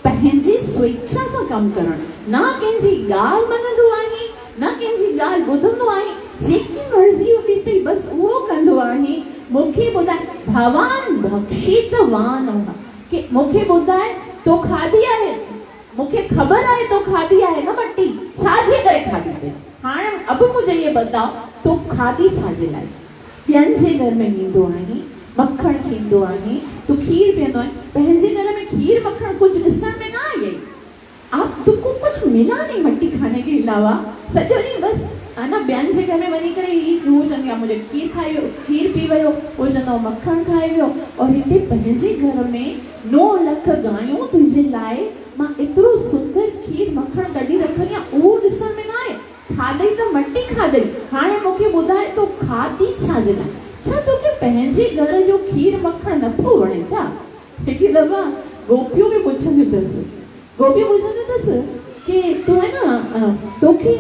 पंहिंजी स्वेच्छा सां कमु करणु, न कंहिंजी ॻाल्हि मञंदो आहे, न कंहिंजी ॻाल्हि ॿुधंदो आहे, जेकी मर्ज़ी हूंदी अथई बसि उहो कंदो आहे। मूंखे ॿुधाए भवान भक्षितवान कि मूंखे ॿुधाए तो खाधी आहे, मूंखे ख़बर आहे तो खाधी आहे न मट्टी, छाजे करे खाधी अथई? हाणे अब मुझे ये बताओ तो खाधी छाजे लाइ? ॿियनि जे घर में ईंदो आहे मक्खण थींदो आहे तो खीर पीअंदो आहे, पंहिंजे घर में खीर मक्खण कुछ ॾिसण में न आई। आप तुमको कुछ मिला नहीं मट्टी खाने के अलावा, सॼो ॾींहुं बस अना ॿियनि जे घर में वञी करे ही हू चवंदी आहे मुंहिंजो खीर खाई वियो, खीर पी वियो, उहो चवंदो मक्खण खाई वियो। और हिते पंहिंजे घर में 9 लख गायूं तुंहिंजे लाइ मां एतिरो सुंदर खीर मक्खण कढी रखंदी आहियां, उहो ॾिसण में न आहे। खाधई त मट्टी खाधई, हाणे मूंखे ॿुधाए तो खाधी छाजे लाइ? छा तोखे पंहिंजे घर जो खीर मक्खण नथो वणे छा? हिकु दफ़ा गोपियूं बि पुछंदियूं अथसि, गोपियूं पुछंदियूं अथसि कि तूं है न तोखे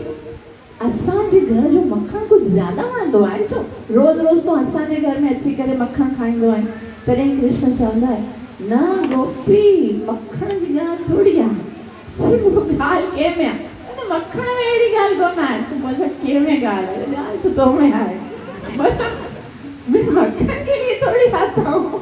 असांजे घर जो मक्खण कुछ ज्यादा वणंदो आहे छो? रोज़ रोज़ तो असांजे घर में अची करे मक्खण खाईंदो आहे। तॾहिं कृष्ण चवंदा आहे न गोपी, मक्खण जी ॻाल्हि थोड़ी आहे, ॻाल्हि कंहिं में आहे? मक्खण में अहिड़ी ॻाल्हि कोन आहे। मुंहिंजा कंहिं में ॻाल्हि आहे? ॻाल्हि त तो में आहे। मैं मक्खन के लिए थोड़ी आता हूँ।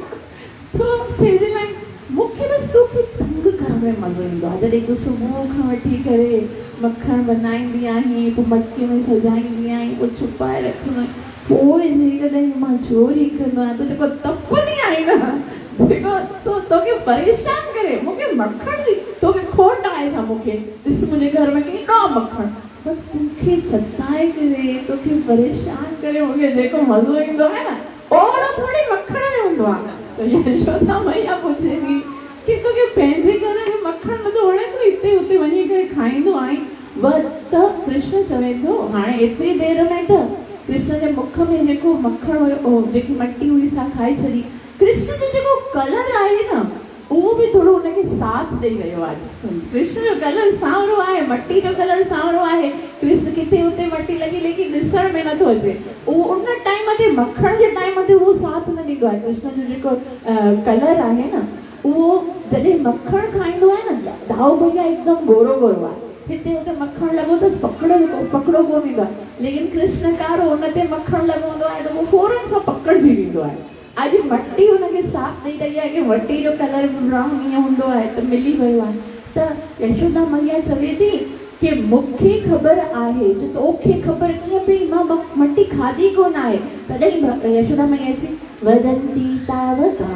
तो फिर लाइ मूंखे बसि तोखे तंग करण में मज़ो ईंदो आहे। जॾहिं तूं सुबुह खां वठी करे मक्खण बनाईंदी आहीं, पोइ मटकीअ में सजाईंदी आहीं, पोइ छुपाए रखंदो आहीं, पोइ जेकॾहिं मां चोरी कंदो आहियां तो जेको तपंदी आहीं न, जेको तोखे परेशान करे, मूंखे मक्खण जी तोखे खोट आहे छा? मूंखे ॾिस मुंहिंजे घर में केॾो मक्खण, पर तोखे सताए करे, तोखे परेशान करे मूंखे जेको मज़ो ईंदो आहे न, ओहिड़ो थोड़ी मक्खण में हूंदो आहे। तो यशोदा मैया पुछे थी कि तोखे पंहिंजे घर जो मक्खण नथो वणे, तूं हिते हुते वञी करे खाईंदो आहीं? त कृष्ण चवे थो हाणे एतिरी देर में त कृष्ण जे मुख में जेको मक्खण हुयो, जेकी मट्टी हुई सा खाई छॾी। कृष्ण जो जेको कलर आहे न उहो बि थोरो हुनखे साथ ॾेई वियो आहे। कृष्ण जो कलर सांवरो आहे, मट्टी जो कलर सांवरो आहे, कृष्ण किथे हुते मट्टी लॻी लेकिन ॾिसण में नथो अचे। उहो उन टाइम ते मक्खण जे टाइम ते उहो साथ न ॾींदो आहे। कृष्ण जो जेको कलर आहे न उहो जॾहिं मक्खण खाईंदो आहे न, दाऊ भैया एकदम गोरो गोरो आहे, हिते हुते मक्खण लॻो त पकड़ो कोन ईंदो आहे, लेकिन कृष्ण कारो हुन ते मक्खण लॻंदो आहे त उहो फौरन सां पकड़जी वेंदो आहे। अॼु मट्टी हुनखे साथ ॾेई रही आहे कि मट्टी जो कलर ब्राउन ईअं हूंदो आहे त मिली वियो आहे। त यशोदा मैया चवे थी कि मूंखे ख़बर आहे, जो तोखे ख़बर कीअं पई? मां मट्टी खाधी कोन आहे। तॾहिं यशोदा मैया चई वदंती तावका,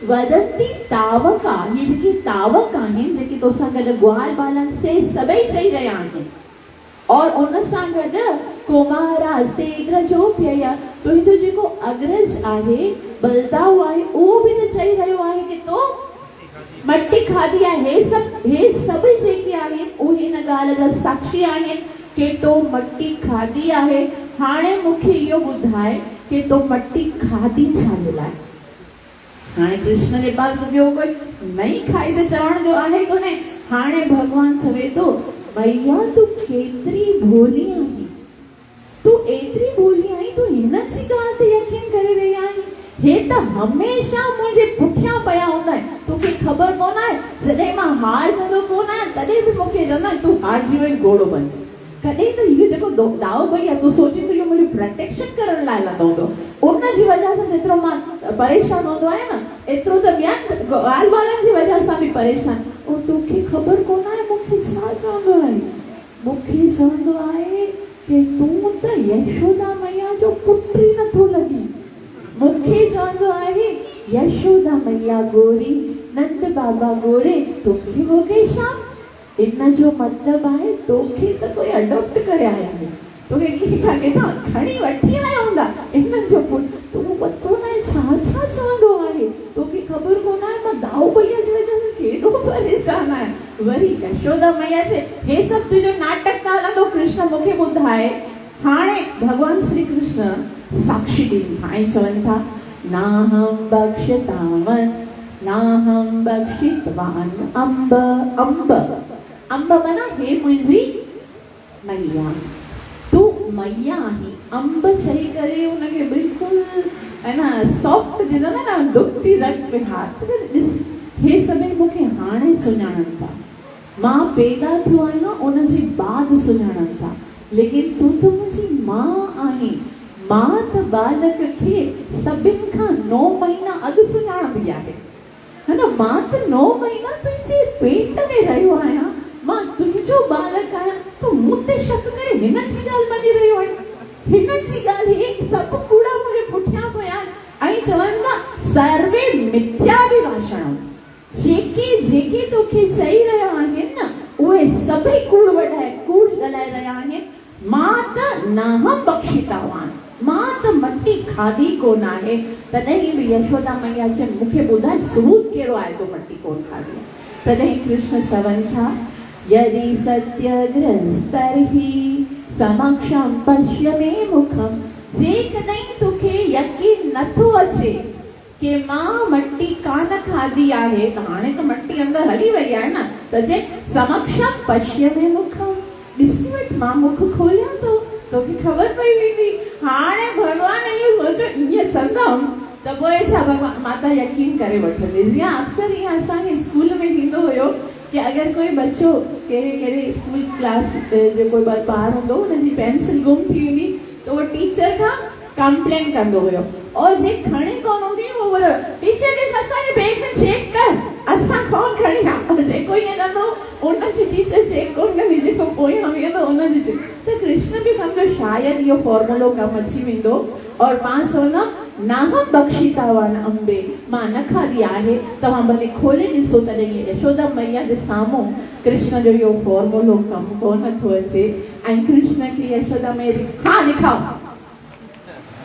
वदंती तावका, ये जेके तावक आहिनि, जेके तोसां गॾु ग्वाल बालनि से सभई चई रहिया आहिनि, और उन सां गॾु कुमारास्ते ग्रजोप्यय, तुंहिंजो जेको अग्रज आहे बलदाऊ आहे उहो बि त चई रहियो आहे कि तो मट्टी खाधी आहे। हे सभई जेके आहिनि उहे हिन ॻाल्हि जा साक्षी आहिनि कि तो मट्टी खाधी आहे। हाणे मूंखे इहो ॿुधाए कि तो मट्टी खाधी छाजे लाइ? हाणे कृष्ण जे पास ॿियो कोई नई खाई त चवण जो आहे कोन्हे। हाणे भॻवान चवे थो मैया तूं केतिरी भोली आहीं, तूं एतिरी भोली आहीं, तूं हिन जी ॻाल्हि ते यकीन करे रही आहीं? हे त हमेशह मुंहिंजे पुठियां पिया हूंदा आहिनि, तोखे ख़बर कोन आहे? जॾहिं मां हारजंदो कोन आहियां तॾहिं बि मूंखे चवंदा आहिनि तूं हारजी वई, घोड़ो बणिजी। कॾहिं त इहो जेको दाऊ भैया तूं सोचींदो इहो मुंहिंजी प्रोटेक्शन करण लाइ लॻो हूंदो, उन जी वजह सां जेतिरो मां परेशान हूंदो आहियां न, एतिरो त ॿियनि ॻाल्हि वारनि जी वजह सां बि परेशान। ऐं तोखे ख़बर कोन आहे मूंखे छा चवंदो आहे? मूंखे चवंदो आहे कि तूं त यशोदा मैया जो पुट ई नथो लॻी। मूंखे चवंदो आहे यशोदा मैया गोरी, नंद बाबा गोरे, तोखे वॻे छा? इन जो मतिलबु आहे तोखे त कोई अडॉप्ट करे आया आहिनि, तोखे किथां खणी वठी आया हूंदा इन्हनि जो पुटु। तूं पतो न आहे छा छा चवंदो आहे? तोखे ख़बर कोन आहे मां दाऊ भैया जी वजह सां केॾो परेशान आहियां। वरी यशोदा मैया चए हे सभु तुंहिंजो नाटक न हलंदो, कृष्ण मूंखे ॿुधाए। हाणे भॻवान श्री कृष्ण साक्षी ॾींदी, हाणे चवनि था नाहं बक्षतावन, नाहं बक्षितवान अम्ब। अम्ब माना हे मुंहिंजी मैया, तूं मैया आहीं। अम्ब चई करे उनखे बिल्कुलु है न सॉफ्ट ॾिनो न, दुखती रख पे हाथ ॾिस। हे सभिनी मूंखे हाणे सुञाणनि था, मां पैदा थियो आहियां उन जी बाद सुञाणनि था, लेकिन तूं त मुंहिंजी माउ आहीं। मां त बालक खे सभिनि खां 9 महीना अॻु सुञाणंदी आहे, है न। मां त 9 महीना तुंहिंजे पेट में रहियो आहियां, मां तुंहिंजो बालक आहियां, तूं मुते शक करे हिन जी ॻाल्हि मञी रहियो आहे, हिन जी ॻाल्हि ही सभु कूड़ा मुंहिंजे पुठियां पिया ऐं चवनि था सर्वे मिथ्याभिभाषण, जेके जेके तोखे चई रहिया आहिनि न उहे सभई कूड़ वॾाए कूड़ ॻाल्हाए रहिया आहिनि। मां त नाहं बख़्शितावान, मां त मटी खाधी कोन आहे। तॾहिं बि यशोदा मैया चयनि मूंखे ॿुधाए सबूत कहिड़ो आहे तो मटी कोन खाधी। तॾहिं कृष्ण चवनि था यदि सत्यग्रस्तर्हि समक्षम पश्य मे मुखम, जेकॾहिं तोखे यकीन नथो अचे कि मां मटी कान खाधी आहे त हाणे त मटी अंदरि हली वई आहे न, त जे समक्षम पश्य मे मुखम, ॾिसी वठ मां मुख खोलियां थो तोखे ख़बर पई वेंदी। हाणे भॻवान इहो सोचो ईअं संदम त पोइ छा भॻवान माता यकीन करे वठंदी। जीअं अक्सर ईअं असांखे स्कूल में थींदो हुयो कि अगरि कोई बच्चो कहिड़े स्कूल क्लास जो कोई ॿार हूंदो हुनजी पेंसिल गुम थी वेंदी त उहो टीचर खां कंप्लेन कंदो हुयो, और जे खणे कोन हूंदी उहो बोलो टीचर ॾिस असांजे बैग में चेक कर असां कोन खणी आहे, और जेको ईअं कंदो उनजी टीचर चेक कोन कंदी, जेको पोयां वेहंदो उनजी चेक। त कृष्ण बि सम्झो शायदि इहो फॉर्मूलो कमु अची वेंदो और मां चवंदमि नाहं बख़्शितावान अम्बे, मां न खाधी आहे, तव्हां भले खोले ॾिसो। तॾहिं यशोदा मैया जे साम्हूं कृष्ण जो इहो फॉर्मूलो कमु कोन थो अचे ऐं कृष्ण खे यशोदा मैया हा ॾेखाओ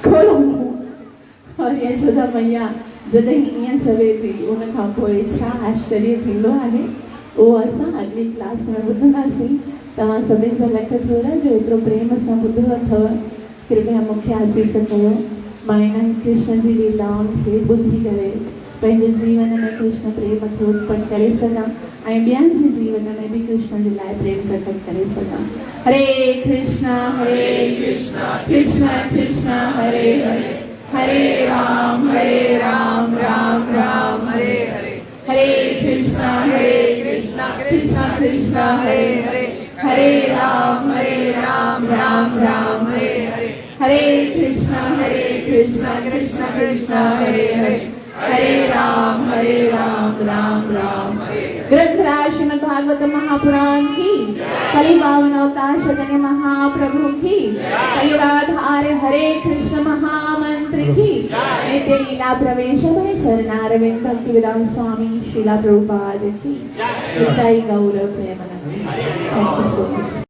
खोलो, और यशोदा मैया जॾहिं ईअं चवे थी उन खां पोइ छा आश्चर्य थींदो आहे उहो असां अॻिली क्लास में ॿुधंदासीं। तव्हां सभिनी जा लख थोरा जो एतिरो प्रेम सां ॿुधो अथव, कृपया मूंखे आसीस कयो। मां इन्हनि कृष्ण जी लीलाउनि खे ॿुधी करे पंहिंजे जीवन में कृष्ण प्रेम खे उत्पन्न करे सघां ऐं ॿियनि जे जीवन में बि कृष्ण जे लाइ प्रेम प्रकट करे सघां। हरे कृष्णा कृष्ण कृष्ण हरे हरे, हरे राम राम राम हरे हरे, हरे कृष्णा कृष्ण कृष्ण हरे हरे, हरे राम राम राम हरे हरे, हरे कृष्णा कृष्ण कृष्ण हरे हरे, हरे राम राम राम हरे। ग्रंथराज श्रीमद् भागवत महापुराण की, कलि पावन अवतार चैतन्य महाप्रभु की, कलियुगाधार हरे कृष्ण महामंत्र की, नित्य लीला प्रवेश भय चरणारविंद भक्तिवेदांत स्वामी श्रीला प्रभुपाद की, ईसाई Gaur Premanand. Thank you so much.